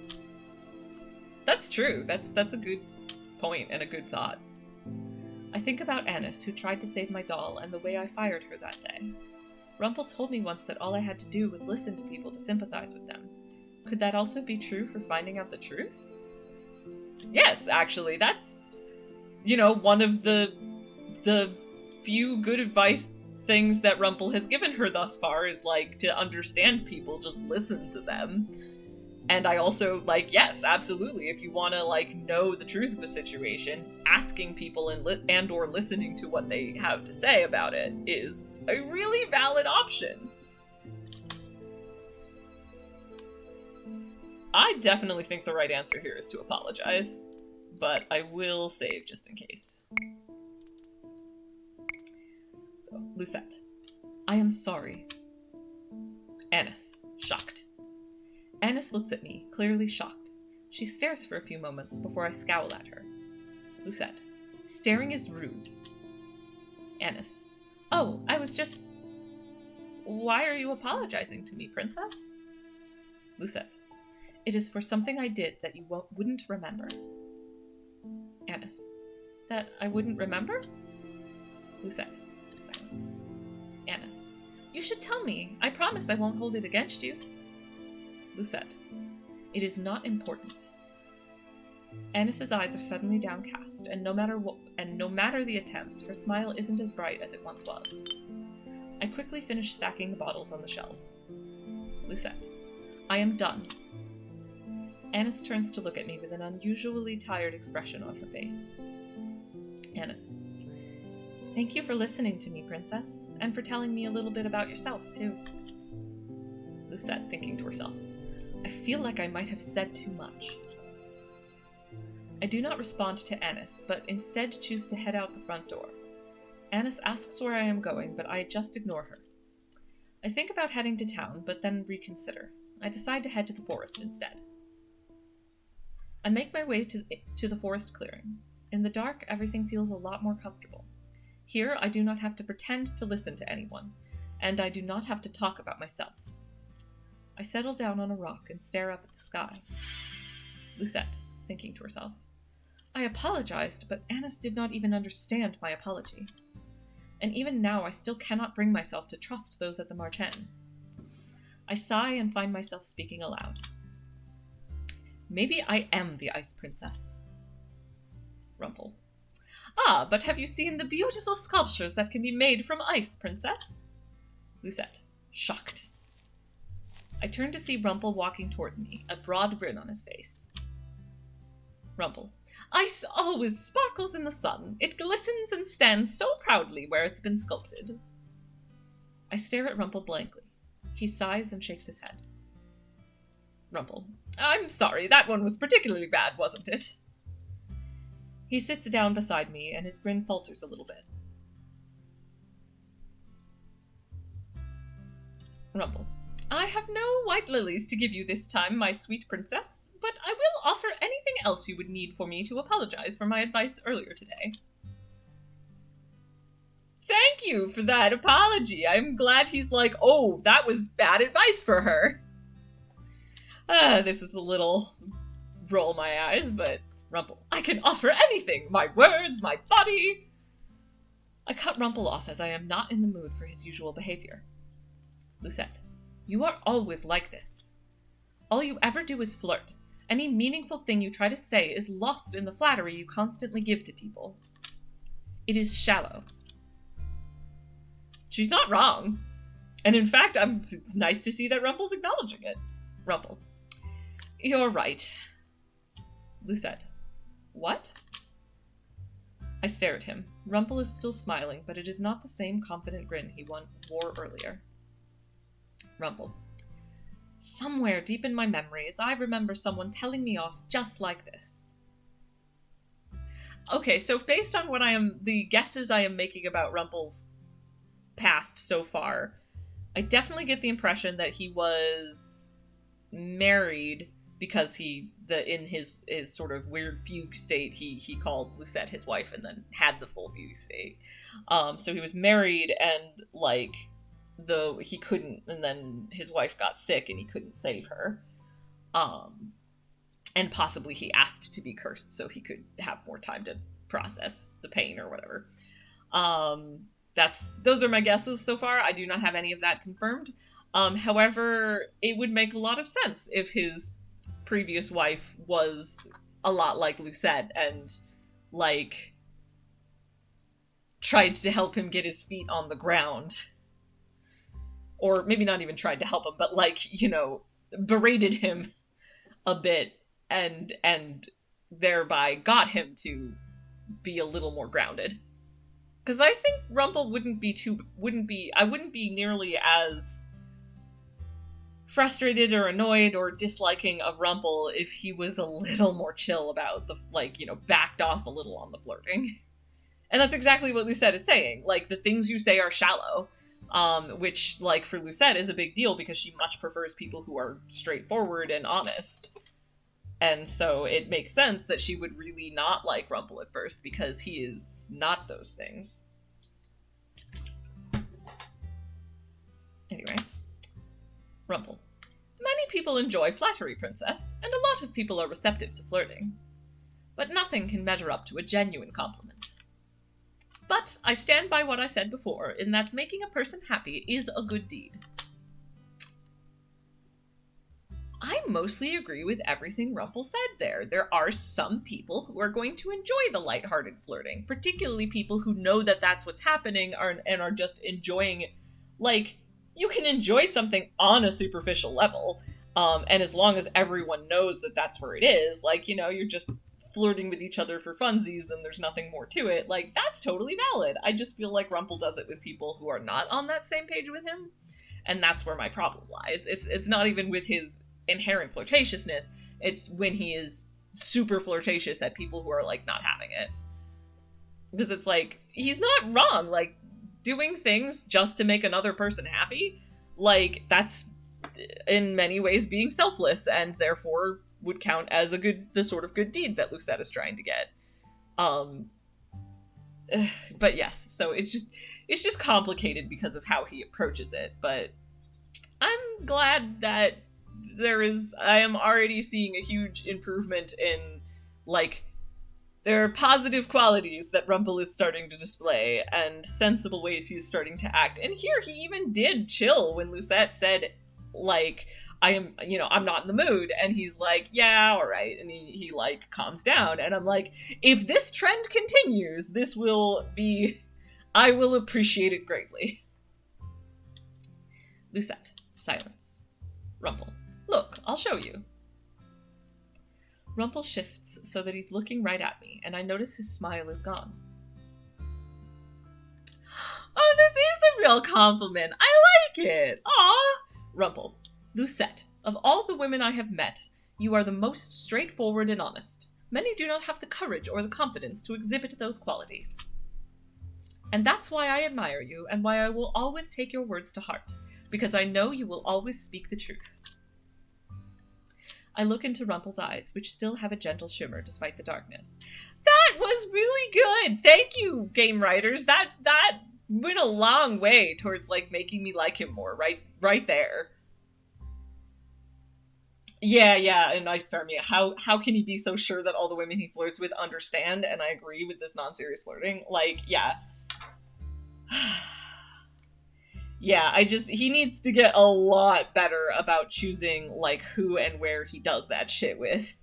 That's true. That's a good point and a good thought. I think about Annis, who tried to save my doll, and the way I fired her that day. Rumpel told me once that all I had to do was listen to people to sympathize with them. Could that also be true for finding out the truth? Yes, actually, that's, one of the few good advice things that Rumpel has given her thus far is, like, to understand people, just listen to them. And I also, yes, absolutely, if you want to, know the truth of a situation, asking people and or listening to what they have to say about it is a really valid option. I definitely think the right answer here is to apologize, but I will save just in case. So, Lucette. I am sorry. Annis, shocked. Annis looks at me, clearly shocked. She stares for a few moments before I scowl at her. Lucette. Staring is rude. Annis. Oh, I was just... Why are you apologizing to me, princess? Lucette. It is for something I did that you wouldn't remember. Annis. That I wouldn't remember? Lucette. Silence. Annis. You should tell me. I promise I won't hold it against you. Lucette. It is not important. Annis's eyes are suddenly downcast, and no matter the attempt, her smile isn't as bright as it once was. I quickly finish stacking the bottles on the shelves. Lucette. I am done. Annis turns to look at me with an unusually tired expression on her face. Annis. Thank you for listening to me, princess, and for telling me a little bit about yourself, too. Lucette, thinking to herself. I feel like I might have said too much. I do not respond to Annis, but instead choose to head out the front door. Annis asks where I am going, but I just ignore her. I think about heading to town, but then reconsider. I decide to head to the forest instead. I make my way to the forest clearing. In the dark, everything feels a lot more comfortable. Here, I do not have to pretend to listen to anyone, and I do not have to talk about myself. I settle down on a rock and stare up at the sky. Lucette, thinking to herself. I apologized, but Annis did not even understand my apology. And even now I still cannot bring myself to trust those at the Marchen. I sigh and find myself speaking aloud. Maybe I am the Ice Princess. Rumpel. Ah, but have you seen the beautiful sculptures that can be made from ice, princess? Lucette, shocked. I turn to see Rumpel walking toward me, a broad grin on his face. Rumpel. Ice always sparkles in the sun. It glistens and stands so proudly where it's been sculpted. I stare at Rumpel blankly. He sighs and shakes his head. Rumpel. I'm sorry, that one was particularly bad, wasn't it? He sits down beside me, and his grin falters a little bit. Rumpel. I have no white lilies to give you this time, my sweet princess, but I will offer anything else you would need for me to apologize for my advice earlier today. Thank you for that apology. I'm glad he's like, oh, that was bad advice for her. This is a little roll my eyes, but Rumpel, I can offer anything, my words, my body. I cut Rumpel off as I am not in the mood for his usual behavior. Lucette, you are always like this. All you ever do is flirt. Any meaningful thing you try to say is lost in the flattery you constantly give to people. It is shallow. She's not wrong. And in fact, it's nice to see that Rumpel's acknowledging it. Rumpel. You're right. Lucette. What? I stare at him. Rumpel is still smiling, but it is not the same confident grin he wore earlier. Rumpel. Somewhere deep in my memories, I remember someone telling me off just like this. Okay, so based on the guesses I am making about Rumpel's past so far, I definitely get the impression that he was married because in his sort of weird fugue state, he called Lucette his wife and then had the full fugue state. So he was married and he couldn't, and then his wife got sick and he couldn't save her. And possibly he asked to be cursed so he could have more time to process the pain or whatever. Those are my guesses so far. I do not have any of that confirmed. However, it would make a lot of sense if his previous wife was a lot like Lucette and tried to help him get his feet on the ground. Or maybe not even tried to help him, but berated him a bit and thereby got him to be a little more grounded. Because I think Rumpel I wouldn't be nearly as frustrated or annoyed or disliking of Rumpel if he was a little more chill about the, like, you know, backed off a little on the flirting. And that's exactly what Lucette is saying. Like, the things you say are shallow, which, like, for Lucette is a big deal because she much prefers people who are straightforward and honest. And so it makes sense that she would really not like Rumpel at first because he is not those things. Anyway. Rumpel. Many people enjoy flattery, Princess, and a lot of people are receptive to flirting. But nothing can measure up to a genuine compliment. But I stand by what I said before, in that making a person happy is a good deed. I mostly agree with everything Rumpel said there. There are some people who are going to enjoy the lighthearted flirting, particularly people who know that that's what's happening and are just enjoying it. Like, you can enjoy something on a superficial level, and as long as everyone knows that that's where it is, like, you know, you're just flirting with each other for funsies and there's nothing more to it, like, that's totally valid. I just feel like Rumpel does it with people who are not on that same page with him, and that's where my problem lies. It's not even with his inherent flirtatiousness, it's when he is super flirtatious at people who are, like, not having it. Because it's like, he's not wrong, like, doing things just to make another person happy, like, that's in many ways being selfless, and therefore would count as the sort of good deed that Lucette is trying to get. But yes, so it's just complicated because of how he approaches it, but I'm glad that I am already seeing a huge improvement in, like, there are positive qualities that Rumpel is starting to display, and sensible ways he's starting to act. And here, he even did chill when Lucette said, like, I'm not in the mood, and he's like, yeah, alright, and he like, calms down, and I'm like, if this trend continues, I will appreciate it greatly. Lucette, silence. Rumpel, look, I'll show you. Rumpel shifts so that he's looking right at me, and I notice his smile is gone. Oh, this is a real compliment. I like it. Aw. Rumpel, Lucette, of all the women I have met, you are the most straightforward and honest. Many do not have the courage or the confidence to exhibit those qualities. And that's why I admire you, and why I will always take your words to heart, because I know you will always speak the truth. I look into Rumpel's eyes, which still have a gentle shimmer despite the darkness. That was really good! Thank you, game writers! That went a long way towards, like, making me like him more, right there. Yeah, and Ice Army, how can he be so sure that all the women he flirts with understand, and I agree with this non-serious flirting? Like, yeah. Yeah, he needs to get a lot better about choosing, like, who and where he does that shit with.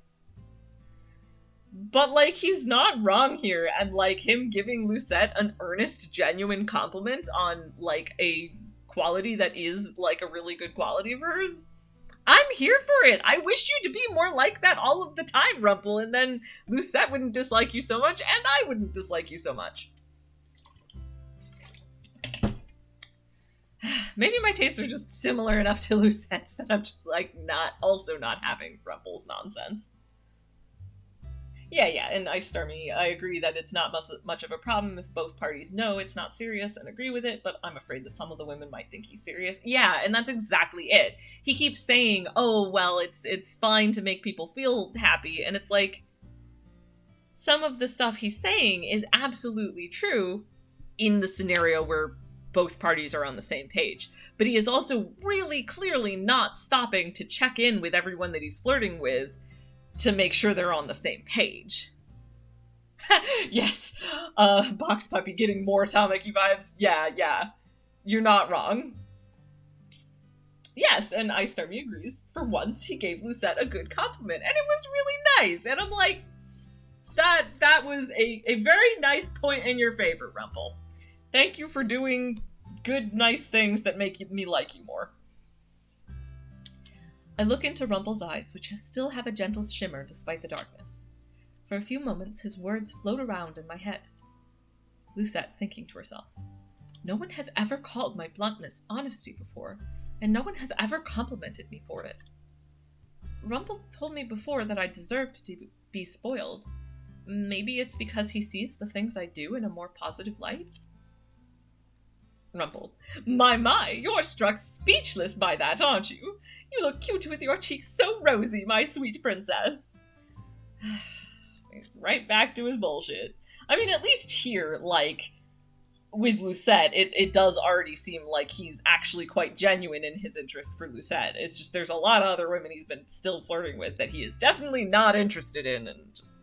But, like, he's not wrong here, and, like, him giving Lucette an earnest, genuine compliment on, like, a quality that is, like, a really good quality of hers, I'm here for it! I wish you to be more like that all of the time, Rumpel, and then Lucette wouldn't dislike you so much, and I wouldn't dislike you so much. Maybe my tastes are just similar enough to Lucette's that I'm just, like, not having Rumpel's nonsense. Yeah, and Ice Stormy, I agree that it's not much of a problem if both parties know it's not serious and agree with it, but I'm afraid that some of the women might think he's serious. Yeah, and that's exactly it. He keeps saying, oh, well, it's fine to make people feel happy, and it's like, some of the stuff he's saying is absolutely true in the scenario where both parties are on the same page. But he is also really clearly not stopping to check in with everyone that he's flirting with to make sure they're on the same page. Yes, Box Puppy getting more Atomic-y vibes. Yeah, you're not wrong. Yes, and Ice Stormy agrees. For once, he gave Lucette a good compliment, and it was really nice. And I'm like, that was a very nice point in your favor, Rumpel. Thank you for doing good, nice things that make me like you more. I look into Rumpel's eyes, which still have a gentle shimmer despite the darkness. For a few moments, his words float around in my head. Lucette, thinking to herself, no one has ever called my bluntness honesty before. and no one has ever complimented me for it. Rumpel told me before that I deserved to be spoiled. Maybe it's because he sees the things I do in a more positive light? Rumpel. My, you're struck speechless by that, aren't you? You look cute with your cheeks so rosy, my sweet princess. He's right back to his bullshit. I mean, at least here, like, with Lucette, it does already seem like he's actually quite genuine in his interest for Lucette. It's just there's a lot of other women he's been still flirting with that he is definitely not interested in, and just...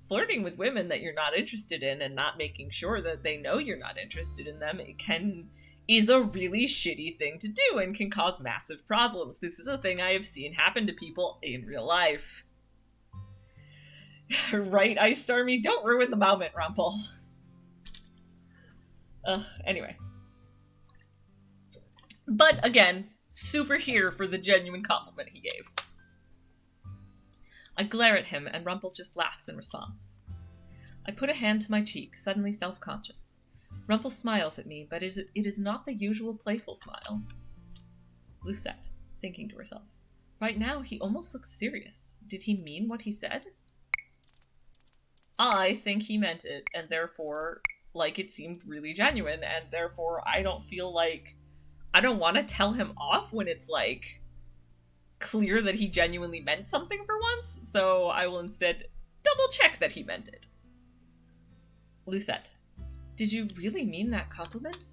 Flirting with women that you're not interested in and not making sure that they know you're not interested in them is a really shitty thing to do and can cause massive problems. This is a thing I have seen happen to people in real life. Right, Ice Stormy? Don't ruin the moment, Rumpel. Anyway. But again, super here for the genuine compliment he gave. I glare at him, and Rumpel just laughs in response. I put a hand to my cheek, suddenly self-conscious. Rumpel smiles at me, but it is not the usual playful smile. Lucette, thinking to herself. Right now, he almost looks serious. Did he mean what he said? I think he meant it, and therefore, like, it seemed really genuine, and therefore I don't feel like... I don't want to tell him off when it's, like... clear that he genuinely meant something for once, so I will instead double check that he meant it. Lucette. Did you really mean that compliment?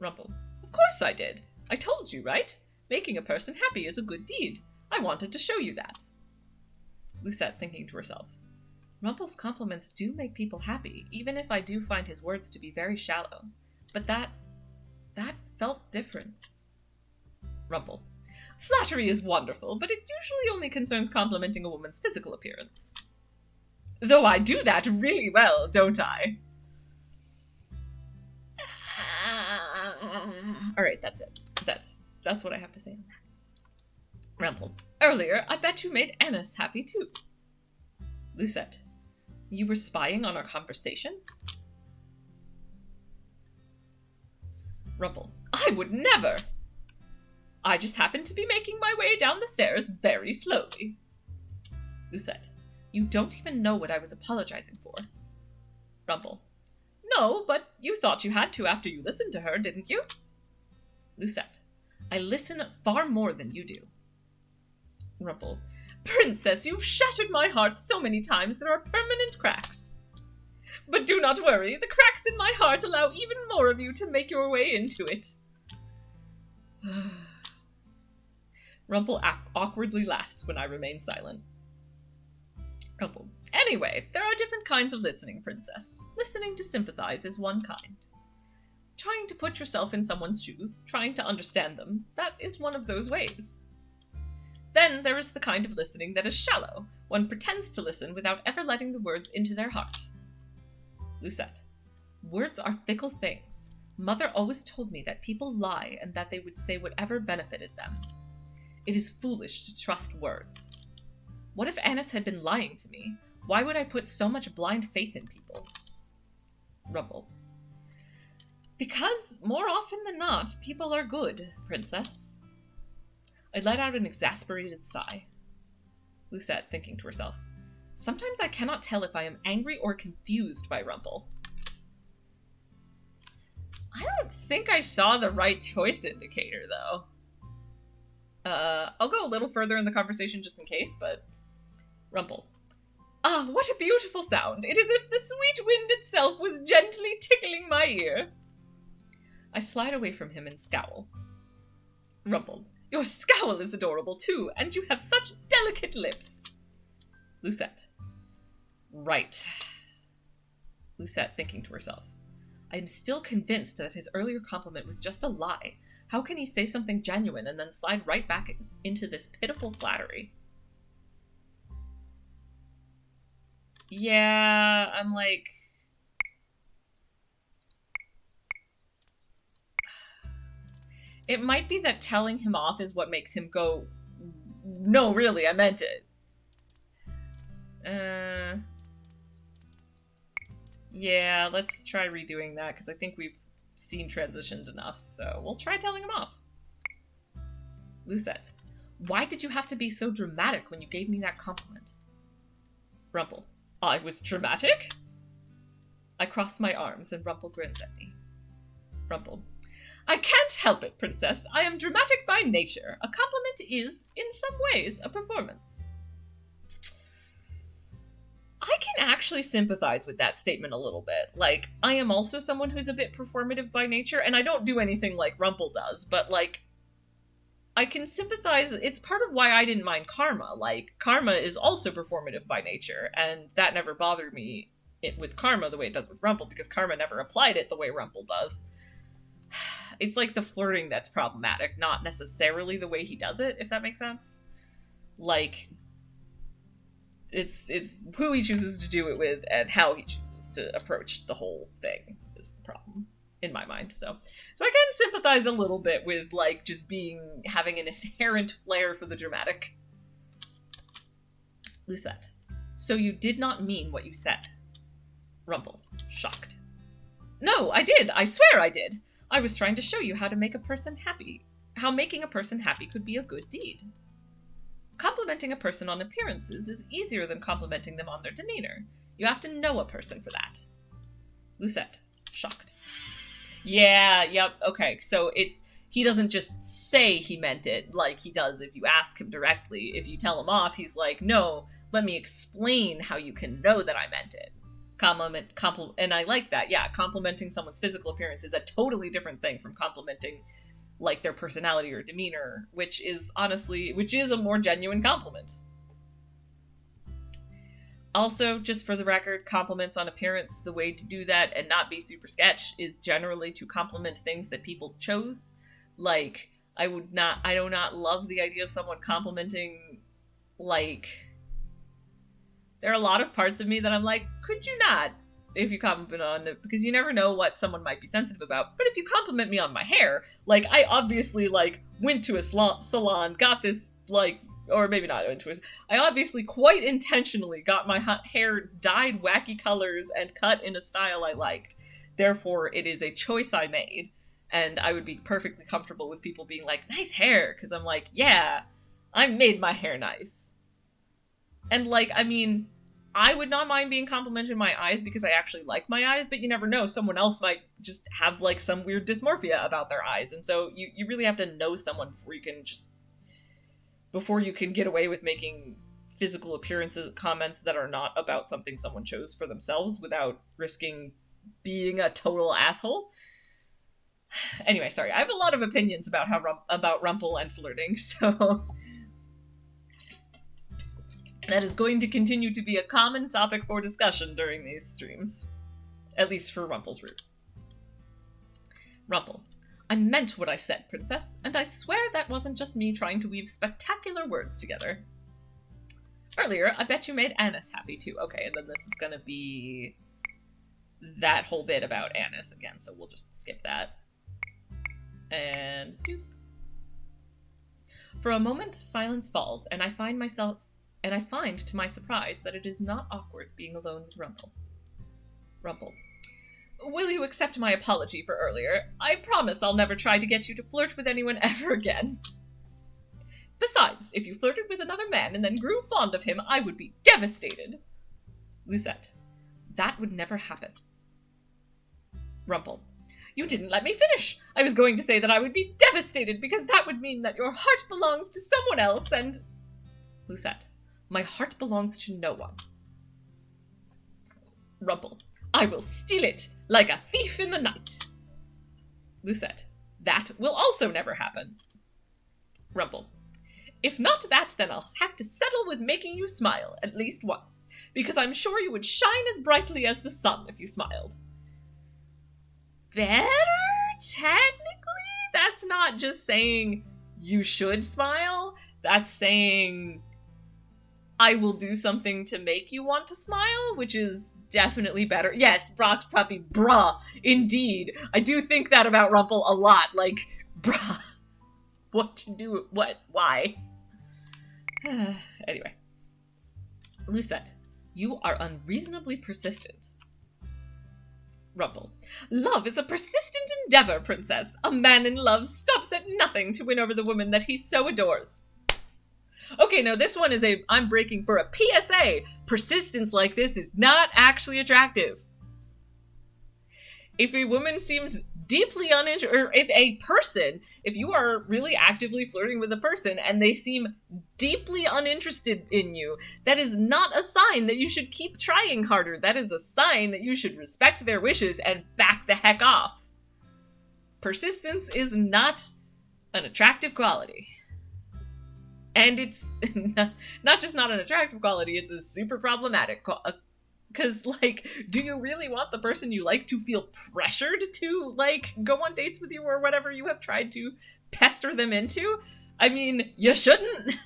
Rumpel. Of course I did. I told you, right? Making a person happy is a good deed. I wanted to show you that. Lucette, thinking to herself. Rumpel's compliments do make people happy, even if I do find his words to be very shallow. But that felt different. Rumpel. Flattery is wonderful, but it usually only concerns complimenting a woman's physical appearance. Though I do that really well, don't I? Alright, that's it. That's what I have to say on that. Rumpel. Earlier, I bet you made Annis happy too. Lucette. You were spying on our conversation? Rumpel. I would never! I just happened to be making my way down the stairs very slowly. Lucette. You don't even know what I was apologizing for. Rumpel. No, but you thought you had to after you listened to her, didn't you? Lucette. I listen far more than you do. Rumpel. Princess, you've shattered my heart so many times there are permanent cracks. But do not worry, the cracks in my heart allow even more of you to make your way into it. Rumpel awkwardly laughs when I remain silent. Rumpel. Anyway, there are different kinds of listening, Princess. Listening to sympathize is one kind. Trying to put yourself in someone's shoes, trying to understand them, that is one of those ways. Then there is the kind of listening that is shallow. One pretends to listen without ever letting the words into their heart. Lucette. Words are fickle things. Mother always told me that people lie and that they would say whatever benefited them. It is foolish to trust words. What if Annis had been lying to me? Why would I put so much blind faith in people? Rumpel. Because, more often than not, people are good, Princess. I let out an exasperated sigh. Lucette, thinking to herself. Sometimes I cannot tell if I am angry or confused by Rumpel. I don't think I saw the right choice indicator, though. I'll go a little further in the conversation just in case, but... Rumpel. Ah, what a beautiful sound! It is as if the sweet wind itself was gently tickling my ear. I slide away from him and scowl. Rumpel. Your scowl is adorable too, and you have such delicate lips. Lucette. Right. Lucette, thinking to herself. I am still convinced that his earlier compliment was just a lie. How can he say something genuine and then slide right back into this pitiful flattery? Yeah, I'm like... It might be that telling him off is what makes him go, no, really, I meant it. Yeah, let's try redoing that, because I think we've scene transitioned enough, so we'll try telling him off. Lucette. Why did you have to be so dramatic when you gave me that compliment? Rumpel. I was dramatic? I cross my arms and Rumpel grins at me. Rumpel. I can't help it, princess. I am dramatic by nature. A compliment is, in some ways, a performance. I can actually sympathize with that statement a little bit. Like, I am also someone who's a bit performative by nature, and I don't do anything like Rumpel does, but, like, I can sympathize. It's part of why I didn't mind Karma. Like, Karma is also performative by nature, and that never bothered me with Karma the way it does with Rumpel, because Karma never applied it the way Rumpel does. It's like the flirting that's problematic, not necessarily the way he does it, if that makes sense. Like, it's who he chooses to do it with and how he chooses to approach the whole thing is the problem, in my mind. So I can sympathize a little bit with, like, just having an inherent flair for the dramatic. Lucette. So you did not mean what you said. Rumpel. Shocked. No, I did. I swear I did. I was trying to show you how to make a person happy. How making a person happy could be a good deed. Complimenting a person on appearances is easier than complimenting them on their demeanor. You have to know a person for that. Lucette. Shocked. Yeah, yep, okay. So he doesn't just say he meant it like he does if you ask him directly. If you tell him off, he's like, no, let me explain how you can know that I meant it. And I like that. Yeah, complimenting someone's physical appearance is a totally different thing from complimenting, like, their personality or demeanor, which is a more genuine compliment. Also, just for the record, compliments on appearance, the way to do that and not be super sketch is generally to compliment things that people chose. Like, I do not love the idea of someone complimenting, like, there are a lot of parts of me that I'm like, could you not, if you compliment on it, because you never know what someone might be sensitive about. But if you compliment me on my hair, like, I obviously, like, went to a salon, got this, like, or maybe not went to I obviously quite intentionally got my hair dyed wacky colors and cut in a style I liked. Therefore, it is a choice I made. And I would be perfectly comfortable with people being like, nice hair, because I'm like, yeah, I made my hair nice. And, like, I mean, I would not mind being complimented on my eyes because I actually like my eyes, but you never know. Someone else might just have, like, some weird dysmorphia about their eyes. And so you really have to know someone before you can get away with making physical appearances comments that are not about something someone chose for themselves without risking being a total asshole. Anyway, sorry. I have a lot of opinions about about Rumpel and flirting, so that is going to continue to be a common topic for discussion during these streams. At least for Rumpel's route. Rumpel. I meant what I said, princess, and I swear that wasn't just me trying to weave spectacular words together. Earlier, I bet you made Annis happy too. Okay, and then this is gonna be that whole bit about Annis again, so we'll just skip that. And doop. For a moment, silence falls, and I find to my surprise that it is not awkward being alone with Rumpel. Rumpel. Will you accept my apology for earlier? I promise I'll never try to get you to flirt with anyone ever again. Besides, if you flirted with another man and then grew fond of him, I would be devastated. Lucette. That would never happen. Rumpel. You didn't let me finish. I was going to say that I would be devastated because that would mean that your heart belongs to someone else and... Lucette. My heart belongs to no one. Rumpel. I will steal it, like a thief in the night. Lucette. That will also never happen. Rumpel. If not that, then I'll have to settle with making you smile, at least once, because I'm sure you would shine as brightly as the sun if you smiled. Better? Technically? That's not just saying you should smile. That's saying I will do something to make you want to smile, which is definitely better. Yes, Brock's puppy, bruh. Indeed. I do think that about Rumpel a lot. Like, bruh. What to do? What? Why? Anyway. Lucette, you are unreasonably persistent. Rumpel. Love is a persistent endeavor, princess. A man in love stops at nothing to win over the woman that he so adores. Okay, now this one is I'm breaking for a PSA. Persistence like this is not actually attractive. If a woman seems deeply uninterested, or if you are really actively flirting with a person and they seem deeply uninterested in you, that is not a sign that you should keep trying harder. That is a sign that you should respect their wishes and back the heck off. Persistence is not an attractive quality. And it's not just not an attractive quality, it's a super problematic quality. Because, like, do you really want the person you like to feel pressured to, like, go on dates with you or whatever you have tried to pester them into? I mean, you shouldn't.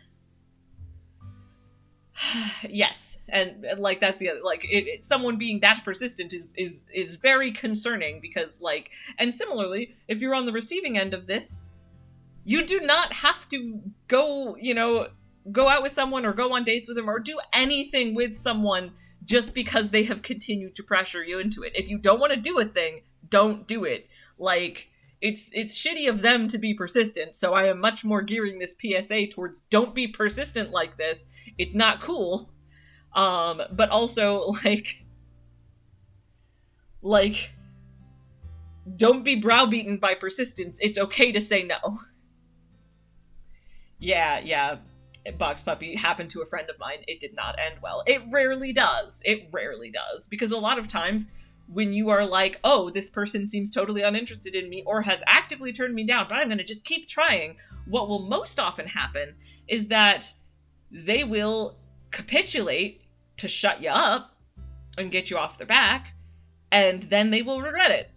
Yes. And, like, that's the other, like, someone being that persistent is very concerning because, like, and similarly, if you're on the receiving end of this, you do not have to go, go out with someone or go on dates with them or do anything with someone just because they have continued to pressure you into it. If you don't want to do a thing, don't do it. Like, it's shitty of them to be persistent, so I am much more gearing this PSA towards don't be persistent like this. It's not cool. But also, like, don't be browbeaten by persistence. It's okay to say no. Yeah. Box Puppy happened to a friend of mine. It did not end well. It rarely does. Because a lot of times when you are like, oh, this person seems totally uninterested in me or has actively turned me down, but I'm going to just keep trying, what will most often happen is that they will capitulate to shut you up and get you off their back, and then they will regret it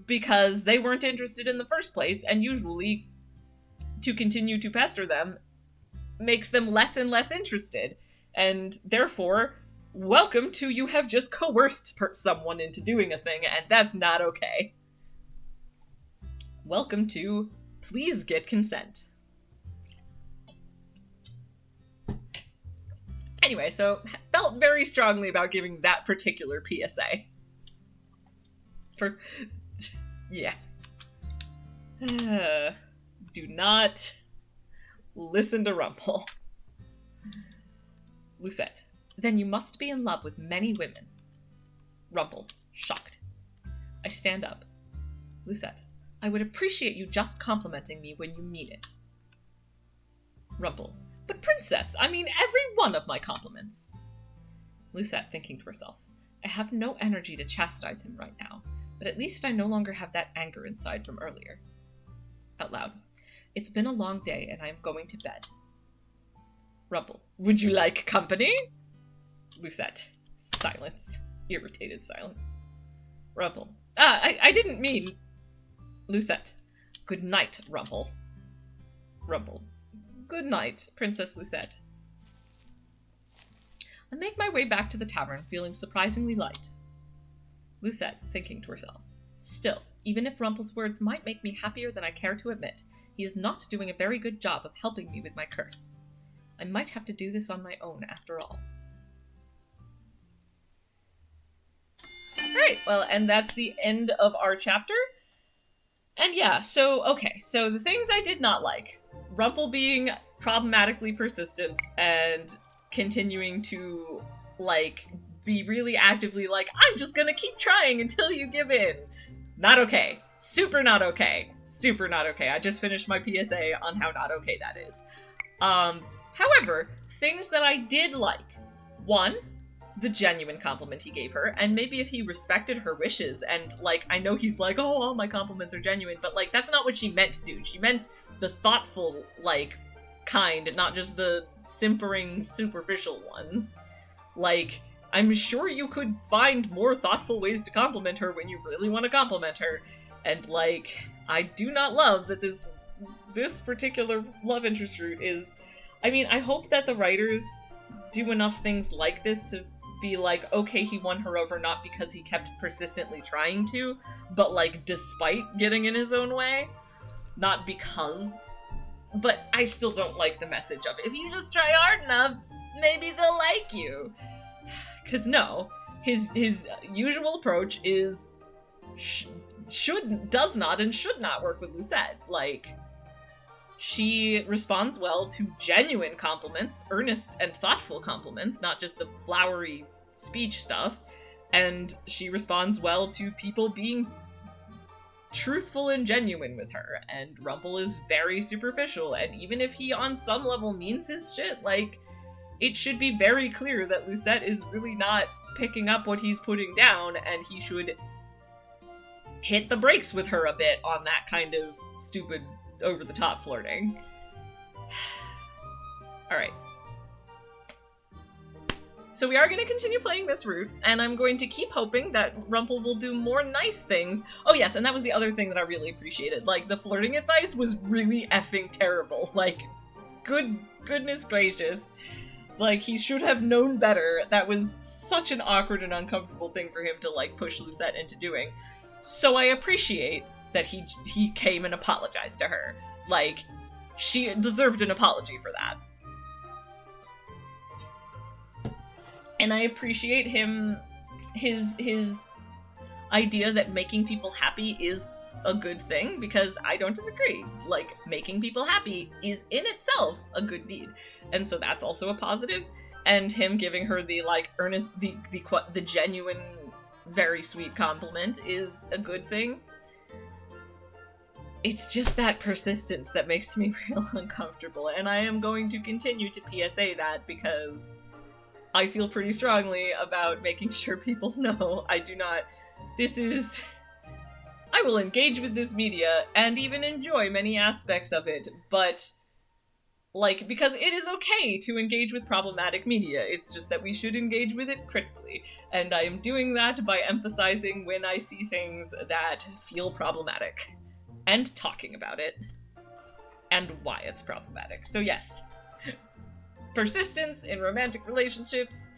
because they weren't interested in the first place, and usually to continue to pester them makes them less and less interested, and therefore, welcome to you have just coerced someone into doing a thing, and that's not okay. Welcome to please get consent. Anyway, so felt very strongly about giving that particular PSA. Yes. Do not listen to Rumpel. Lucette. Then you must be in love with many women. Rumpel. Shocked. I stand up. Lucette. I would appreciate you just complimenting me when you mean it. Rumpel. But princess, I mean every one of my compliments. Lucette, thinking to herself. I have no energy to chastise him right now, but at least I no longer have that anger inside from earlier. Out loud. It's been a long day, and I am going to bed. Rumpel. Would you like company? Lucette. Silence. Irritated silence. Rumpel. I didn't mean... Lucette. Good night, Rumpel. Rumpel. Good night, Princess Lucette. I make my way back to the tavern, feeling surprisingly light. Lucette, thinking to herself. Still, even if Rumpel's words might make me happier than I care to admit, he is not doing a very good job of helping me with my curse. I might have to do this on my own after all. Alright, well, and that's the end of our chapter. And yeah, so the things I did not like. Rumpel being problematically persistent and continuing to, be really actively I'm just gonna keep trying until you give in. Not okay. Super not okay. Super not okay. I just finished my PSA on how not okay that is. However, things that I did like. One, the genuine compliment he gave her, and maybe if he respected her wishes, and, I know he's oh, all my compliments are genuine, but, that's not what she meant, dude. She meant the thoughtful, kind, not just the simpering, superficial ones. I'm sure you could find more thoughtful ways to compliment her when you really want to compliment her. And, I do not love that this particular love interest route is... I mean, I hope that the writers do enough things like this to be okay, he won her over not because he kept persistently trying to, but, despite getting in his own way. Not because... But I still don't like the message of, if you just try hard enough, maybe they'll like you. Because no, his usual approach is does not and should not work with Lucette. Like, she responds well to genuine compliments, earnest and thoughtful compliments, not just the flowery speech stuff. And she responds well to people being truthful and genuine with her. And Rumpel is very superficial, and even if he on some level means his shit, like, it should be very clear that Lucette is really not picking up what he's putting down, and he should hit the brakes with her a bit on that kind of stupid, over-the-top flirting. Alright. So we are going to continue playing this route, and I'm going to keep hoping that Rumpel will do more nice things. Oh yes, and that was the other thing that I really appreciated. Like, the flirting advice was really effing terrible. Like, goodness gracious. Like, he should have known better. That was such an awkward and uncomfortable thing for him to, like, push Lucette into doing. So I appreciate that he came and apologized to her. Like, she deserved an apology for that. And I appreciate his idea that making people happy is a good thing, because I don't disagree. Like, making people happy is in itself a good deed. And so that's also a positive. And him giving her the, like, earnest, the genuine, very sweet compliment is a good thing. It's just that persistence that makes me real uncomfortable, and I am going to continue to PSA that, because I feel pretty strongly about making sure people know I will engage with this media and even enjoy many aspects of it, but, like, because it is okay to engage with problematic media, it's just that we should engage with it critically, and I am doing that by emphasizing when I see things that feel problematic, and talking about it, and why it's problematic. So yes, persistence in romantic relationships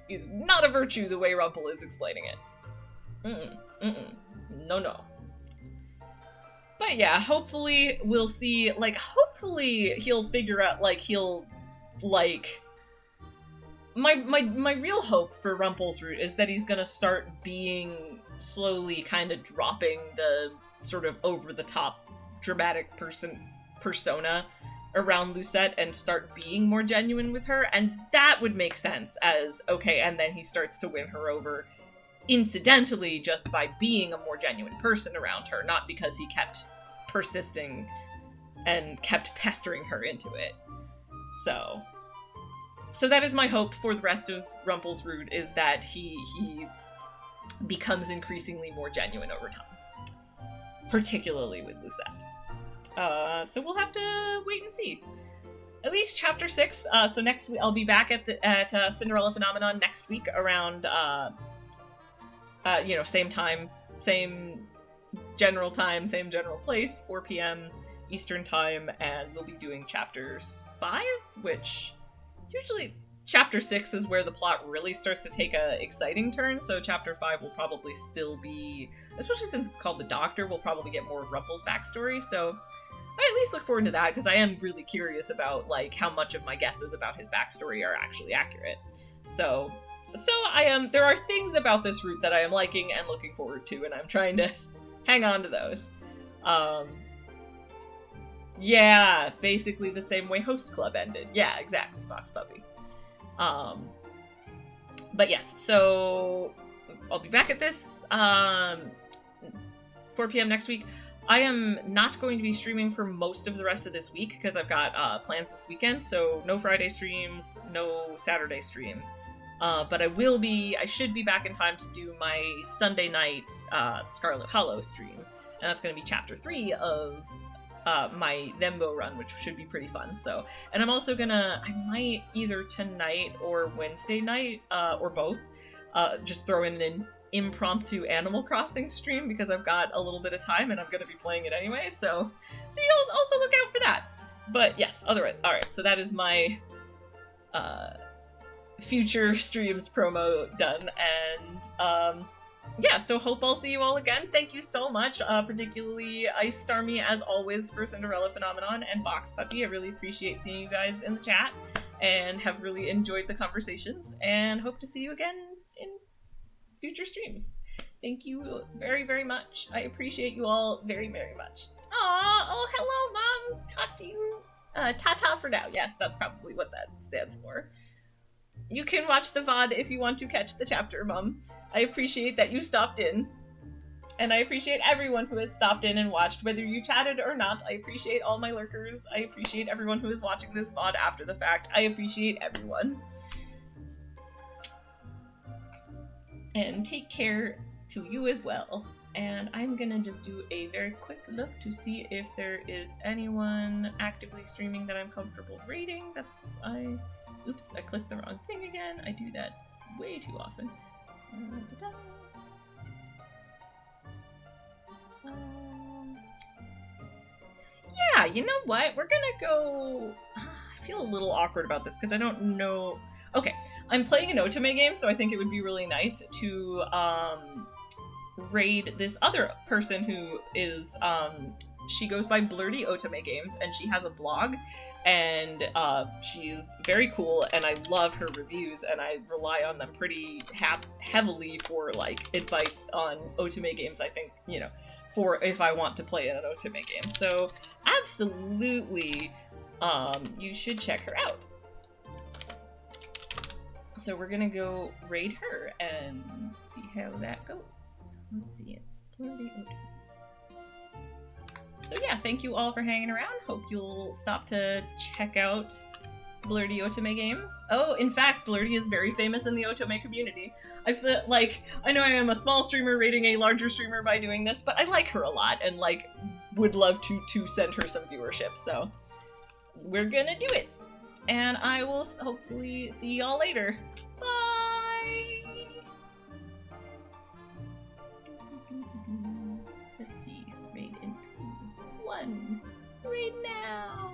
is not a virtue the way Rumpel is explaining it. No. But yeah, hopefully we'll see, like, hopefully he'll figure out, like, my real hope for Rumpel's route is that he's gonna start being slowly kind of dropping the sort of over-the-top dramatic persona around Lucette and start being more genuine with her, and that would make sense as, okay, and then he starts to win her over incidentally just by being a more genuine person around her, not because he kept persisting and kept pestering her into it. So that is my hope for the rest of Rumpel's route, is that he becomes increasingly more genuine over time. Particularly with Lucette. So we'll have to wait and see. At least chapter 6. So next week I'll be back at Cinderella Phenomenon next week around same time, same general time, same general place, 4 p.m. Eastern time, and we'll be doing chapters 5, which usually chapter 6 is where the plot really starts to take a exciting turn, so chapter 5 will probably still be, especially since it's called The Doctor, we'll probably get more of Rumpel's backstory, so I at least look forward to that, because I am really curious about, like, how much of my guesses about his backstory are actually accurate. So there are things about this route that I am liking and looking forward to, and I'm trying to hang on to those. Yeah, basically the same way Host Club ended. Yeah, exactly, Box Puppy. But yes, so I'll be back at this 4 p.m. next week. I am not going to be streaming for most of the rest of this week because I've got plans this weekend, so no Friday streams, no Saturday stream. But I should be back in time to do my Sunday night Scarlet Hollow stream, and that's going to be chapter 3 of my Thembo run, which should be pretty fun. So, and I'm also I might either tonight or Wednesday night, or both, just throw in an impromptu Animal Crossing stream because I've got a little bit of time and I'm going to be playing it anyway. So you'll also look out for that. But yes, otherwise, all right. So that is my future streams promo done, and yeah, so hope I'll see you all again. Thank you so much, particularly Ice Starmie, as always, for Cinderella Phenomenon, and Box Puppy. I really appreciate seeing you guys in the chat, and have really enjoyed the conversations, and hope to see you again in future streams. Thank you very, very much. I appreciate you all very, very much. Aw, oh, hello, Mom. Talk to you. Ta-ta for now. Yes, that's probably what that stands for. You can watch the VOD if you want to catch the chapter, Mom. I appreciate that you stopped in. And I appreciate everyone who has stopped in and watched, whether you chatted or not. I appreciate all my lurkers. I appreciate everyone who is watching this VOD after the fact. I appreciate everyone. And take care to you as well. And I'm gonna just do a very quick look to see if there is anyone actively streaming that I'm comfortable rating. Oops, I clicked the wrong thing again. I do that way too often. Yeah, you know what? We're gonna go... I feel a little awkward about this because I don't know... Okay, I'm playing an Otome game, so I think it would be really nice to raid this other person who is... she goes by Blurty Otome Games, and she has a blog, and she's very cool, and I love her reviews, and I rely on them pretty heavily for, like, advice on Otome games, I think, you know, for if I want to play in an Otome game. So, absolutely, you should check her out. So we're gonna go raid her and see how that goes. Let's see, it's Blurty Otome. So yeah, thank you all for hanging around. Hope you'll stop to check out Blurty Otome Games. Oh, in fact, Blurty is very famous in the Otome community. I feel like, I know I am a small streamer rating a larger streamer by doing this, but I like her a lot and, like, would love to send her some viewership, so we're gonna do it. And I will hopefully see y'all later. Bye! Let's see, raid in 2, 1. Raid now!